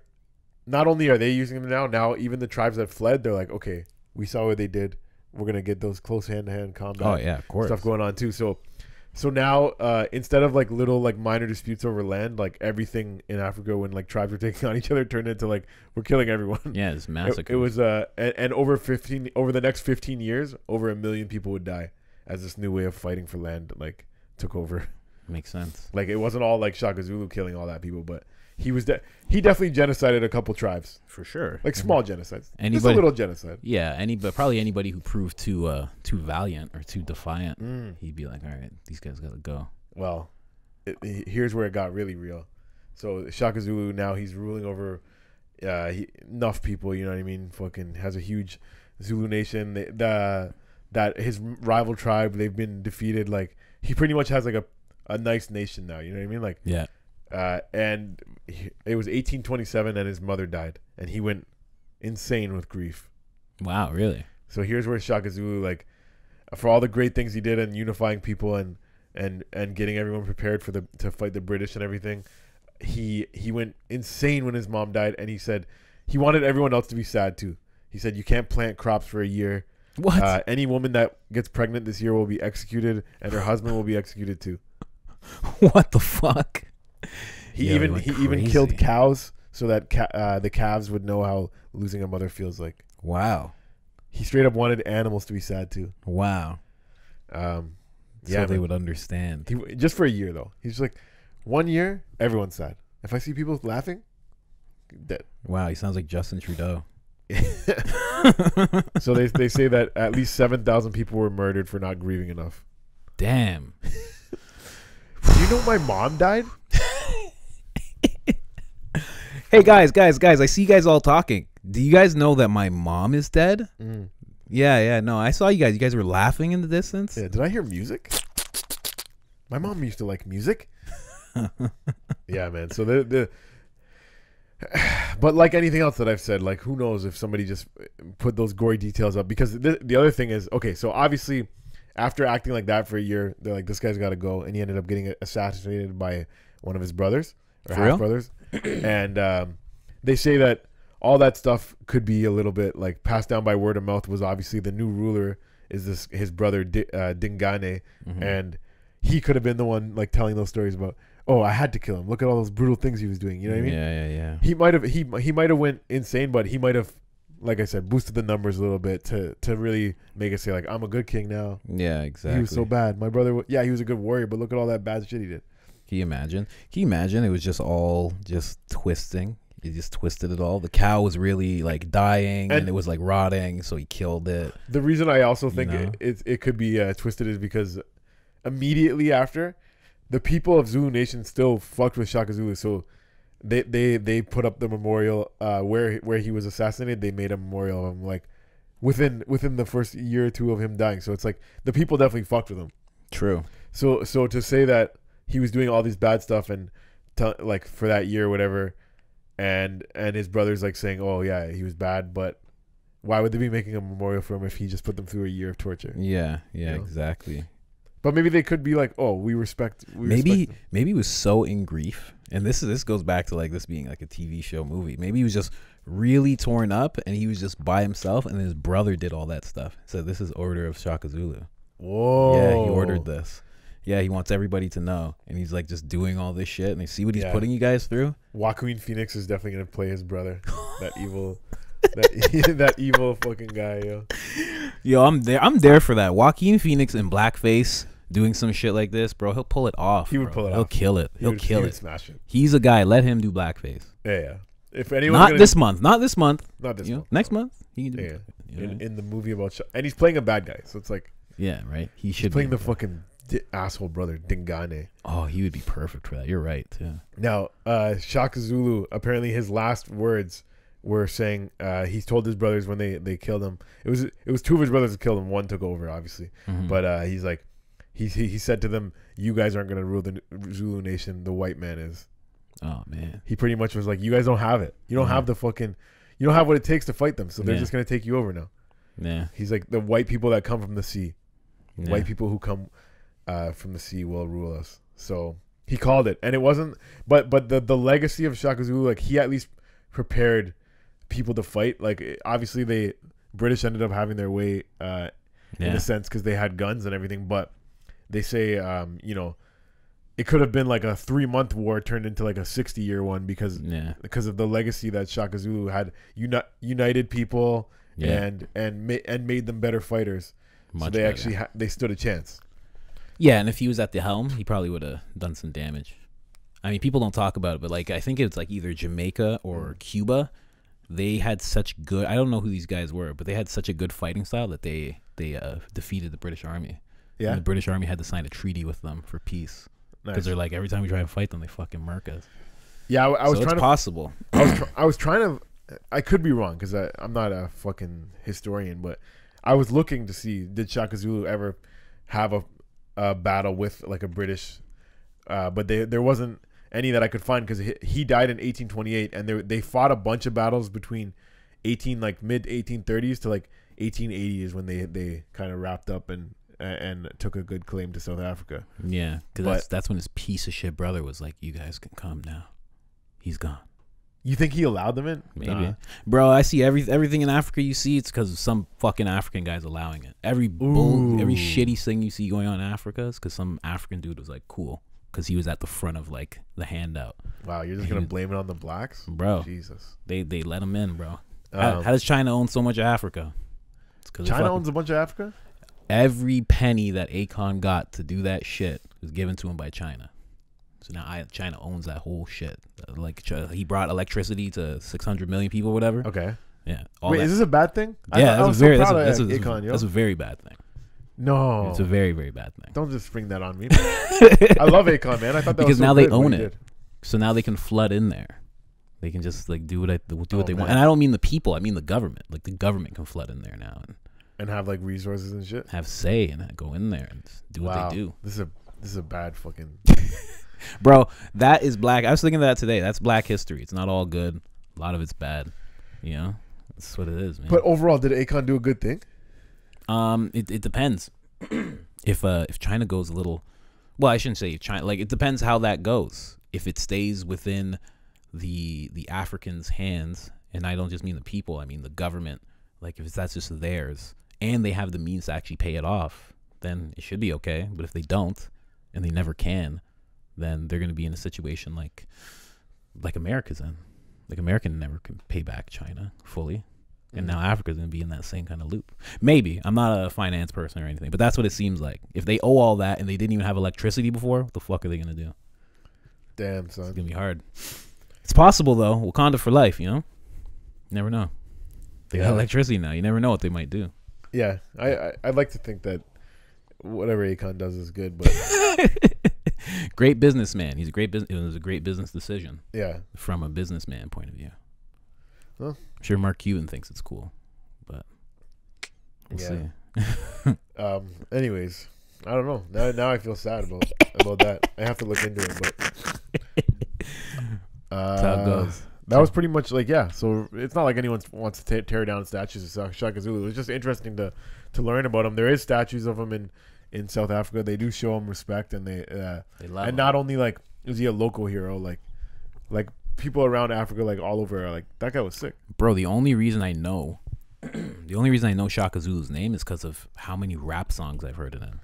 not only are they using them now even the tribes that fled, they're like, okay, we saw what they did. We're gonna get those close hand-to-hand combat. Oh yeah, of course. Stuff going on too. So now instead of like little like minor disputes over land, like everything in Africa when like tribes were taking on each other turned into like, we're killing everyone. Yeah, it's massacre. It was and over the next 15 years, over 1 million people would die as this new way of fighting for land like took over. Makes sense. Like, it wasn't all like Shaka Zulu killing all that people, but he definitely genocided a couple tribes for sure. Like small genocides. Just a little genocide. Yeah, probably anybody who proved too valiant or too defiant, he'd be like, all right, these guys gotta go. Well, here's where it got really real. So Shaka Zulu, now he's ruling over enough people. You know what I mean? Fucking has a huge Zulu nation. That his rival tribe, they've been defeated. Like, he pretty much has like a nice nation now. You know what I mean? Like, yeah. And it was 1827 and his mother died and he went insane with grief. Wow, really? So here's where Shaka Zulu, like, for all the great things he did in unifying people and getting everyone prepared to fight the British and everything, he went insane when his mom died, and he said he wanted everyone else to be sad too. He said, you can't plant crops for a year. What? Any woman that gets pregnant this year will be executed, and her husband will be executed too. What the fuck? He even killed cows so that the calves would know how losing a mother feels like. Wow. He straight up wanted animals to be sad too. Wow. Yeah, so they would understand. Just for a year though. He's like, 1 year, everyone's sad. If I see people laughing, dead. Wow, he sounds like Justin Trudeau. So they say that at least 7,000 people were murdered for not grieving enough. Damn. Do you know my mom died? Hey guys, I see you guys all talking. Do you guys know that my mom is dead? Yeah, no, I saw you guys. You guys were laughing in the distance. Yeah, did I hear music? My mom used to like music. Yeah, man. So but like anything else that I've said, like who knows if somebody just put those gory details up, because the other thing is, okay, so obviously after acting like that for a year, they're like, this guy's got to go, and he ended up getting assassinated by one of his brothers or half brothers, and they say that all that stuff could be a little bit like passed down by word of mouth. Was obviously the new ruler is his brother Dingane, and he could have been the one like telling those stories about, oh, I had to kill him. Look at all those brutal things he was doing. You know what I mean? Yeah. He might have went insane, but he might have, like I said, boosted the numbers a little bit to really make it say like, I'm a good king now. Yeah, exactly. He was so bad. My brother, he was a good warrior, but look at all that bad shit he did. Can you imagine? It was just all just twisting. He just twisted it all. The cow was really like dying and it was like rotting, so he killed it. The reason I also think it could be twisted is because immediately after, the people of Zulu Nation still fucked with Shaka Zulu, so they put up the memorial where he was assassinated. They made a memorial of him like within the first year or two of him dying. So it's like the people definitely fucked with him. True. So to say that he was doing all these bad stuff and like for that year or whatever, and his brother's like saying, oh yeah, he was bad, but why would they be making a memorial for him if he just put them through a year of torture? Yeah, exactly. But maybe they could be like, oh, we respect. Maybe he was so in grief, and this goes back to like this being like a TV show movie. Maybe he was just really torn up, and he was just by himself, and his brother did all that stuff. So this is order of Shaka Zulu. Whoa. Yeah, he ordered this. Yeah, he wants everybody to know, and he's like just doing all this shit, and they see what he's putting you guys through. Joaquin Phoenix is definitely gonna play his brother, that evil, that evil fucking guy, yo. I'm there for that. Joaquin Phoenix in blackface doing some shit like this, bro. He'll pull it off. He would pull it off. He'll kill it. He'll kill it. Smash it. He's a guy. Let him do blackface. Yeah. If anyone not this month. Not this month. Next month. He can do it. In the movie about and he's playing a bad guy, so it's like right. He's playing the fucking asshole brother Dingane. Oh, he would be perfect for that. You're right too. Now, Shaka Zulu, apparently his last words were saying he's told his brothers when they killed him. It was two of his brothers that killed him. One took over, obviously, but he's like he said to them, "You guys aren't gonna rule the Zulu Nation. The white man is." Oh man. He pretty much was like, "You guys don't have it. You don't have you don't have what it takes to fight them. So they're just gonna take you over now." Yeah. He's like, the white people that come from the sea, white people who come from the sea will rule us. So he called it, and it wasn't. But the legacy of Shaka Zulu, like he at least prepared people to fight. Like obviously the British ended up having their way in a sense because they had guns and everything. But they say it could have been like a 3-month war turned into like a 60-year one because of the legacy that Shaka Zulu had united people and made them better fighters. So they actually they stood a chance. Yeah, and if he was at the helm, he probably would have done some damage. I mean, people don't talk about it, but like I think it's like either Jamaica or Cuba. They had such good. I don't know who these guys were, but they had such a good fighting style that they defeated the British Army. Yeah, and the British Army had to sign a treaty with them for peace because they're like every time we try to fight them, they fucking murk us. Yeah, I was trying to. Possible. I was trying to. I could be wrong because I'm not a fucking historian, but I was looking to see did Shaka Zulu ever have a battle with like a British, but there wasn't any that I could find because he died in 1828, and they fought a bunch of battles between mid 1830s to like 1880 is when they kind of wrapped up and took a good claim to South Africa. Yeah, because that's when his piece of shit brother was like, "You guys can come now. He's gone." You think he allowed them in? Maybe, bro. I see everything in Africa. You see, it's because some fucking African guy's allowing it. Every shitty thing you see going on in Africa is because some African dude was like cool because he was at the front of like the handout. Wow, you're just gonna blame it on the blacks, bro? Jesus, they let him in, bro. How does China own so much of Africa? China owns a bunch of Africa. Every penny that Akon got to do that shit was given to him by China. So now China owns that whole shit. Like he brought electricity to 600 million people, whatever. Okay. Yeah. Wait, is this a bad thing? Yeah, that's a very bad thing. No, It's a very, very bad thing. don't just spring that on me. I love Akon, man. I thought that Because was so now they good what own he it. did. So now they can flood in there. They can just like do what they want. Man. And I don't mean the people. I mean the government. Like the government can flood in there now And have like resources and shit. and have say and go in there and do what they do. This is a bad fucking. Bro, that is black. I was thinking of that today. That's black history. It's not all good. A lot of it's bad. You know? That's what it is, man. But overall, did Akon do a good thing? It depends. If China goes a little, well, I shouldn't say China. Like it depends how that goes. If it stays within the Africans' hands, and I don't just mean the people, I mean the government. Like if that's just theirs, and they have the means to actually pay it off, then it should be okay. But if they don't, and they never can, then they're going to be in a situation like America's in. Like America never can pay back China fully. And now Africa's going to be in that same kind of loop. Maybe. I'm not a finance person or anything, but that's what it seems like. If they owe all that and they didn't even have electricity before, what the fuck are they going to do? Damn, son. It's going to be hard. It's possible, though. Wakanda for life, you know? You never know. They got electricity now. You never know what they might do. Yeah, I'd like to think that whatever Akon does is good, but Great businessman. He's a great business. It was a great business decision. yeah. From a businessman point of view. Huh? I'm sure Mark Cuban thinks it's cool, but we'll see. Anyways, I don't know. Now I feel sad about that. I have to look into it, but That's how it goes. that was pretty much like So it's not like anyone wants to tear down statues of Shaka Zulu. It was just interesting to learn about him. There is statues of him in South Africa. They do show him respect, and they love him. not only like is he a local hero, like people around Africa, like all over, are like that guy was sick. Bro, the only reason I know Shaka Zulu's name is because of how many rap songs I've heard of him.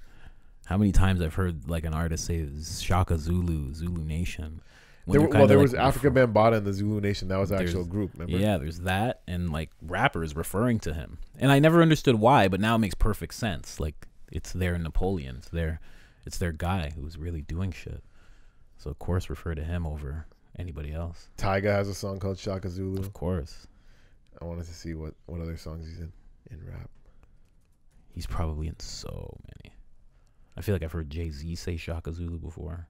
How many times I've heard like an artist say Shaka Zulu, Zulu Nation. There was Africa Bambaataa and the Zulu Nation. That was an actual group, remember? Yeah, there's that, and like rappers referring to him. And I never understood why, but now it makes perfect sense. Like it's their Napoleon. It's their guy who's really doing shit. So of course refer to him over anybody else. Tyga has a song called Shaka Zulu. Of course. I wanted to see what other songs he's in rap. He's probably in so many. I feel like I've heard Jay-Z say Shaka Zulu before.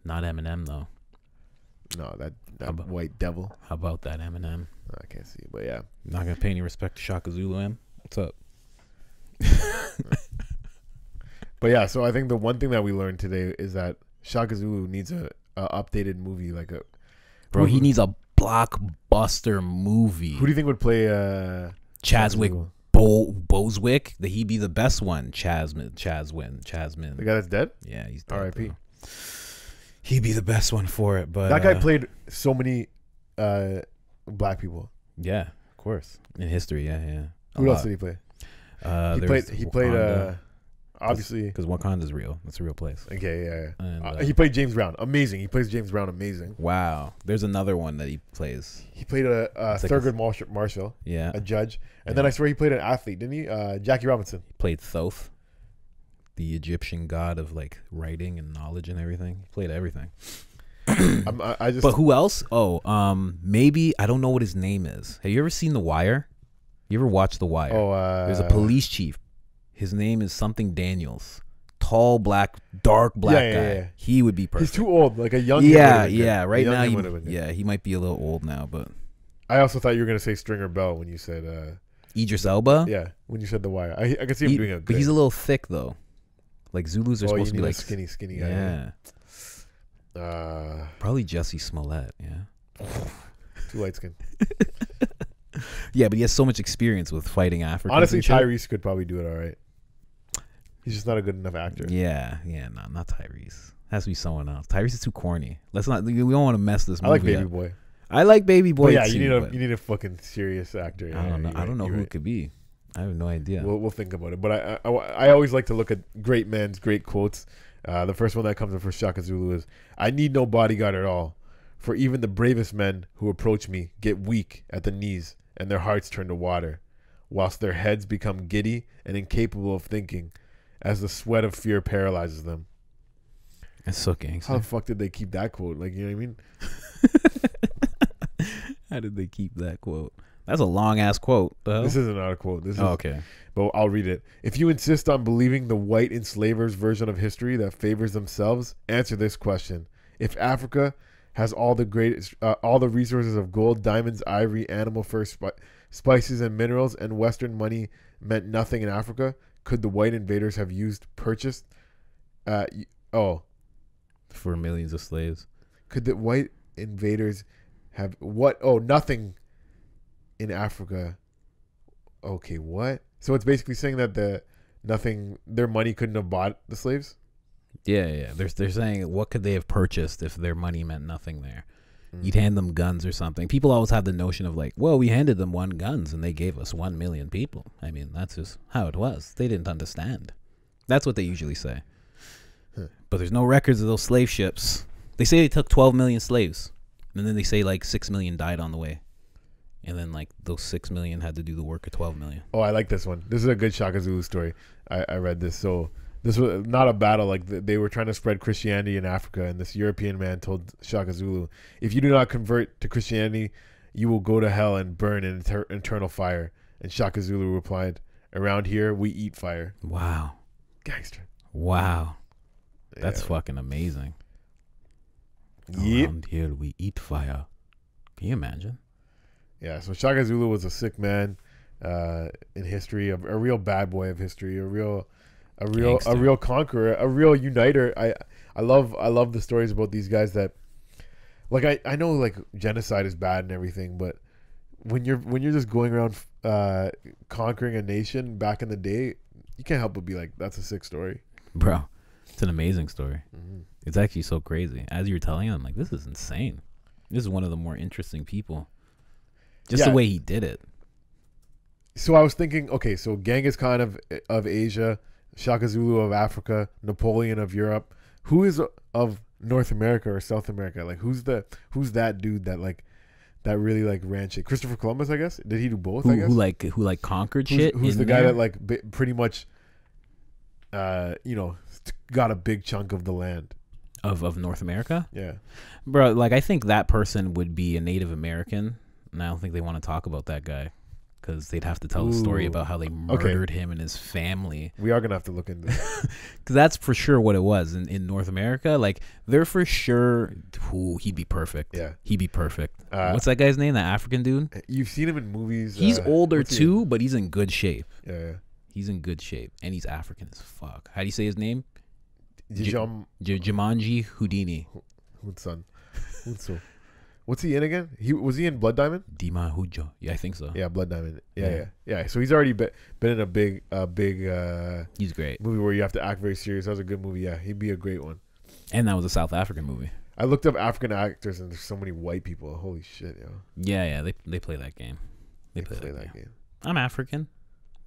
Not Eminem though. No, that white devil. How about that Eminem? I can't see, but yeah. Not gonna pay any respect to Shaka Zulu, M. What's up? But yeah, so I think the one thing that we learned today is that Shaka Zulu needs a updated movie, Bro, he needs a blockbuster movie. Who do you think would play Chadwick Boswick? That he be the best one. Chasmin. The guy that's dead? Yeah, he's dead. R.I.P. Though. He'd be the best one for it, but that guy played so many black people. Yeah, of course. In history, yeah. Who else did he play? He played obviously because Wakanda's real. That's a real place. Okay, yeah. And, he played James Brown. Amazing. He plays James Brown. Amazing. Wow. There's another one that he plays. He played a Thurgood Marshall. Yeah. A judge. And then I swear he played an athlete, didn't he? Jackie Robinson. He played Thoth, the Egyptian god of like writing and knowledge and everything. He played everything. But who else? Oh, maybe I don't know what his name is. Have you ever seen The Wire? You ever watched The Wire? Oh, there's a police chief. His name is something Daniels. Tall, dark black guy. Yeah. He would be perfect. He's too old, like a young. Yeah. Right now, he might be a little old now, but I also thought you were gonna say Stringer Bell when you said Idris Elba. Yeah, when you said The Wire, I could see him doing it. But he's a little thick though. Like Zulus are supposed to be like skinny guy. Yeah. Probably Jussie Smollett. Yeah. Too light skin. Yeah, but he has so much experience with fighting Africans. Honestly, Tyrese could probably do it all right. He's just not a good enough actor. Yeah, no, not Tyrese. Has to be someone else. Tyrese is too corny. Let's not. We don't want to mess this movie. I like Baby Boy. I like Baby Boy. But yeah, too, you need a fucking serious actor. I don't know. I don't know who it could be. I have no idea. We'll think about it. But I always like to look at great men's great quotes. The first one that comes up for Shaka Zulu is, "I need no bodyguard at all, for even the bravest men who approach me get weak at the knees and their hearts turn to water, whilst their heads become giddy and incapable of thinking, as the sweat of fear paralyzes them." That's so gangster. How the fuck did they keep that quote? Like, you know what I mean? How did they keep that quote? That's a long ass quote. This isn't not a quote. This is okay. But I'll read it. If you insist on believing the white enslavers' version of history that favors themselves, answer this question: if Africa has all the resources of gold, diamonds, ivory, animal fur, spices, and minerals, and Western money meant nothing in Africa, could the white invaders have purchased for millions of slaves? Could the white invaders have what? Oh, nothing in Africa. Okay, what? So it's basically saying that their money couldn't have bought the slaves? Yeah. They're saying, what could they have purchased if their money meant nothing there? You'd hand them guns or something. People always have the notion of like, well, we handed them guns and they gave us 1 million people. I mean, that's just how it was. They didn't understand. That's what they usually say. But there's no records of those slave ships. They say they took 12 million slaves. And then they say like 6 million died on the way. And then like those 6 million had to do the work of 12 million. Oh, I like this one. This is a good Shaka Zulu story. I read this. So this was not a battle. Like they were trying to spread Christianity in Africa. And this European man told Shaka Zulu, if you do not convert to Christianity, you will go to hell and burn in eternal fire. And Shaka Zulu replied, around here, we eat fire. Wow. Gangster. Wow. That's fucking amazing. Yep. Around here, we eat fire. Can you imagine? Yeah, so Shaka Zulu was a sick man in history, a real bad boy of history, a real conqueror, a real uniter. I love the stories about these guys that, like, I know like genocide is bad and everything, but when you're just going around conquering a nation back in the day, you can't help but be like, that's a sick story, bro. It's an amazing story. Mm-hmm. It's actually so crazy. As you were telling him, I'm like, this is insane. This is one of the more interesting people. Just the way he did it. So I was thinking, okay, so Genghis Khan of Asia, Shaka Zulu of Africa, Napoleon of Europe. Who is of North America or South America? Like, who's that dude that really like ran shit? Christopher Columbus, I guess. Did he do both? I guess. Who conquered shit? Who's the guy that like pretty much, got a big chunk of the land of North America? Yeah, bro. Like, I think that person would be a Native American. And I don't think they want to talk about that guy because they'd have to tell the story about how they murdered him and his family. We are going to have to look into that. Because that's for sure what it was in North America. Like, they're for sure... Ooh, he'd be perfect. Yeah. He'd be perfect. What's that guy's name? That African dude? You've seen him in movies. He's older too, but he's in good shape. Yeah. He's in good shape. And he's African as fuck. How do you say his name? Jumanji Houdini. Hudson. What's he in again? Was he in Blood Diamond? Dima Hujo. Yeah, I think so. Yeah, Blood Diamond. Yeah. So he's already been in a big. He's great. Movie where you have to act very serious. That was a good movie. Yeah, he'd be a great one. And that was a South African movie. I looked up African actors and there's so many white people. Holy shit, yo. Yeah. They play that game. They play that game. I'm African.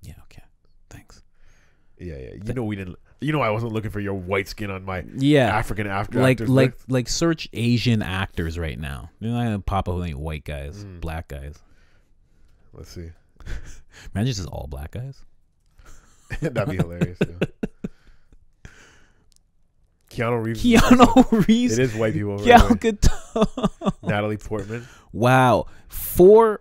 Yeah. Okay. Thanks. Yeah. You know I wasn't looking for your white skin on my African actors. Like search Asian actors right now. You're not gonna pop up with any white guys, black guys. Let's see. Imagine just all black guys. That'd be hilarious. Yeah. Keanu Reeves. It is white people. Gal Gadot. Natalie Portman. Wow. 2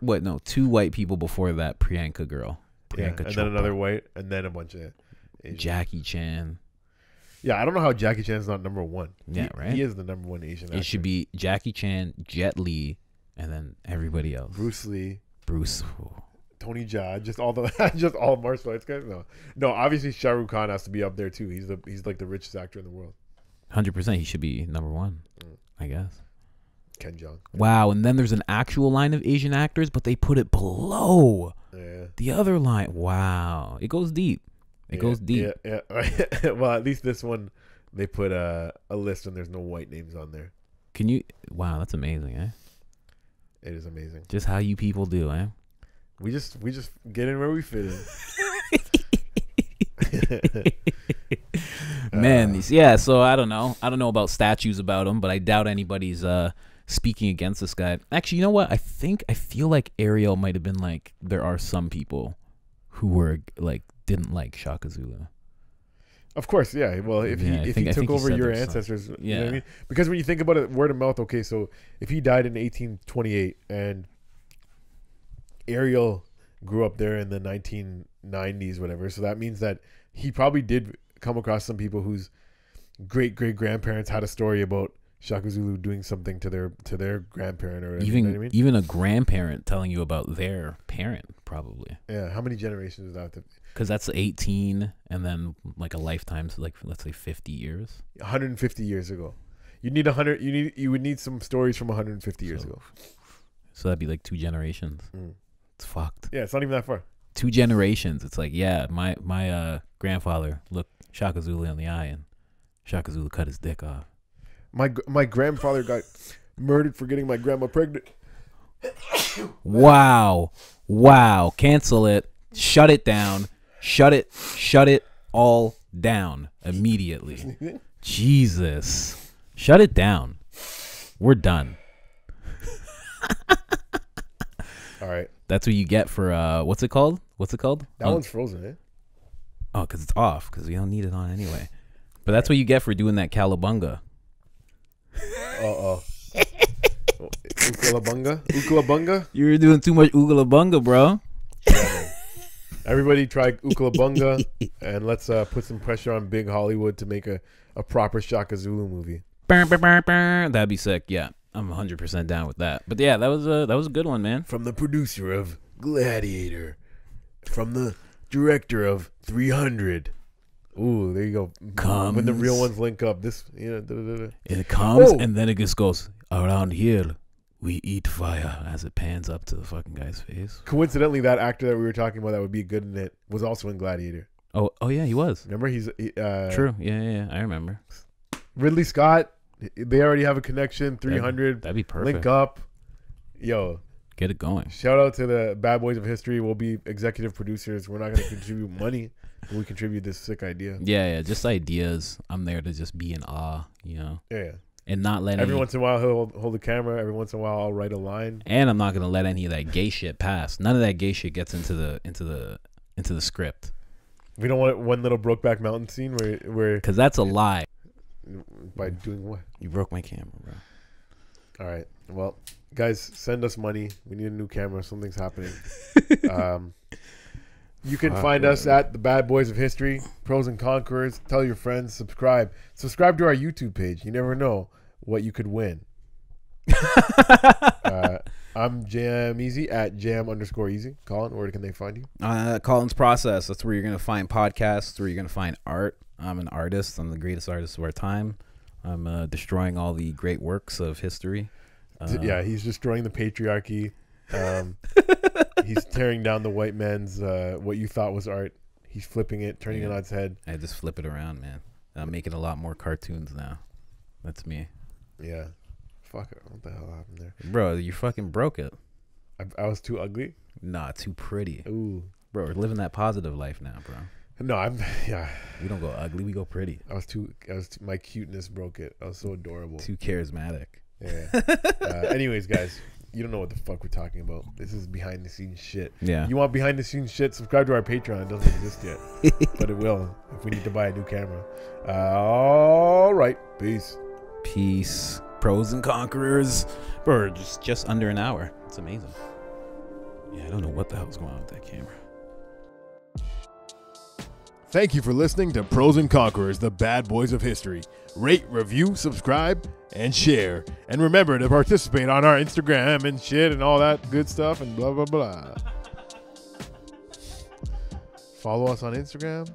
white people before that. Priyanka girl. And then another white, and then a bunch of Asian. Jackie Chan. Yeah, I don't know how Jackie Chan's not number one. Yeah, right? He is the number one Asian actor. It should be Jackie Chan, Jet Li, and then everybody else. Bruce Lee. Oh. Tony Jaa. Just all martial arts guys. No. Obviously Shah Rukh Khan has to be up there too. He's like the richest actor in the world. 100%. He should be number one. I guess. Ken Jeong. Wow, and then there's an actual line of Asian actors, but they put it below the other line. Wow, it goes deep. It goes deep. Yeah. Well, at least this one, they put a list and there's no white names on there. Can you? Wow, that's amazing, eh? It is amazing. Just how you people do, eh? We just get in where we fit in. Man, yeah. So I don't know about statues about him, but I doubt anybody's speaking against this guy. Actually, you know what? I feel like Ariel might have been like, there are some people who were like didn't like Shaka Zulu. Of course, yeah. Well, if he took over your ancestors, you know what I mean? Because when you think about it, word of mouth. Okay, so if he died in 1828 and Ariel grew up there in the 1990s, whatever. So that means that he probably did come across some people whose great grandparents had a story about Shaka Zulu doing something to their grandparent or whatever, even you know what I mean? even a grandparent telling you about their parent, probably. Yeah, how many generations is that? Because that's 18, and then like a lifetime, so like let's say 50 years. 150 years ago. You would need some stories from 150 years ago. So that'd be like 2 generations. It's fucked. Yeah, it's not even that far. 2 generations. It's like, yeah, my grandfather looked Shaka Zulu in the eye, and Shaka Zulu cut his dick off. My grandfather got murdered for getting my grandma pregnant. Wow. Cancel it. Shut it down. Shut it all down immediately. Jesus. Shut it down. We're done. All right. That's what you get for what's it called? That one's frozen, eh? Oh, because it's off, because we don't need it on anyway. But that's what you get for doing that calabunga. Ukalabunga? You were doing too much ugalabunga, bro. Yeah, everybody try ukalabunga, and let's put some pressure on Big Hollywood to make a proper Shaka Zulu movie. That'd be sick. Yeah, I'm 100% down with that. But yeah, that was a good one, man. From the producer of Gladiator, from the director of 300. Ooh, there you go. When the real ones link up, this, it comes and then it just goes, around here we eat fire, as it pans up to the fucking guy's face. Coincidentally, that actor that we were talking about that would be good in it was also in Gladiator. Oh yeah, he was. Remember, True. Yeah, I remember. Ridley Scott. They already have a connection. 300. That'd be perfect. Link up. Yo. Get it going. Shout out to the Bad Boys of History. We'll be executive producers. We're not going to contribute money. We contribute this sick idea. Yeah, just ideas. I'm there to just be in awe, Yeah. And not let every once in a while he'll hold the camera. Every once in a while I'll write a line. And I'm not gonna let any of that gay shit pass. None of that gay shit gets into the script. We don't want one little Brokeback Mountain scene where because that's a lie. By doing what? You broke my camera, bro. All right. Well, guys, send us money. We need a new camera. Something's happening. You can find us at the Bad Boys of History, Pros and Conquerors. Tell your friends. Subscribe to our YouTube page. You never know what you could win. I'm JamEasy at jam_easy. Colin, where can they find you? Colin's Process. That's where you're going to find podcasts, where you're going to find art. I'm an artist. I'm the greatest artist of our time. I'm destroying all the great works of history. Yeah, he's destroying the patriarchy. He's tearing down the white man's what you thought was art. He's flipping it, turning it on its head. I just flip it around, man. I'm making a lot more cartoons now. That's me. Yeah. Fuck it. What the hell happened there? Bro, you fucking broke it. I was too ugly? Nah, too pretty. Ooh. Bro, we're living that positive life now, bro. No, yeah. We don't go ugly, we go pretty. My cuteness broke it. I was so adorable. Too charismatic. Yeah. Anyways, guys, you don't know what the fuck we're talking about. This is behind the scenes shit. Yeah. You want behind the scenes shit? Subscribe to our Patreon. It doesn't exist yet, but it will if we need to buy a new camera. All right. Peace. Pros and Conquerors. Bro, just under an hour. It's amazing. Yeah, I don't know what the hell's going on with that camera. Thank you for listening to Pros and Conquerors, the Bad Boys of History. Rate, review, subscribe, and share. And remember to participate on our Instagram and shit and all that good stuff and blah, blah, blah. Follow us on Instagram.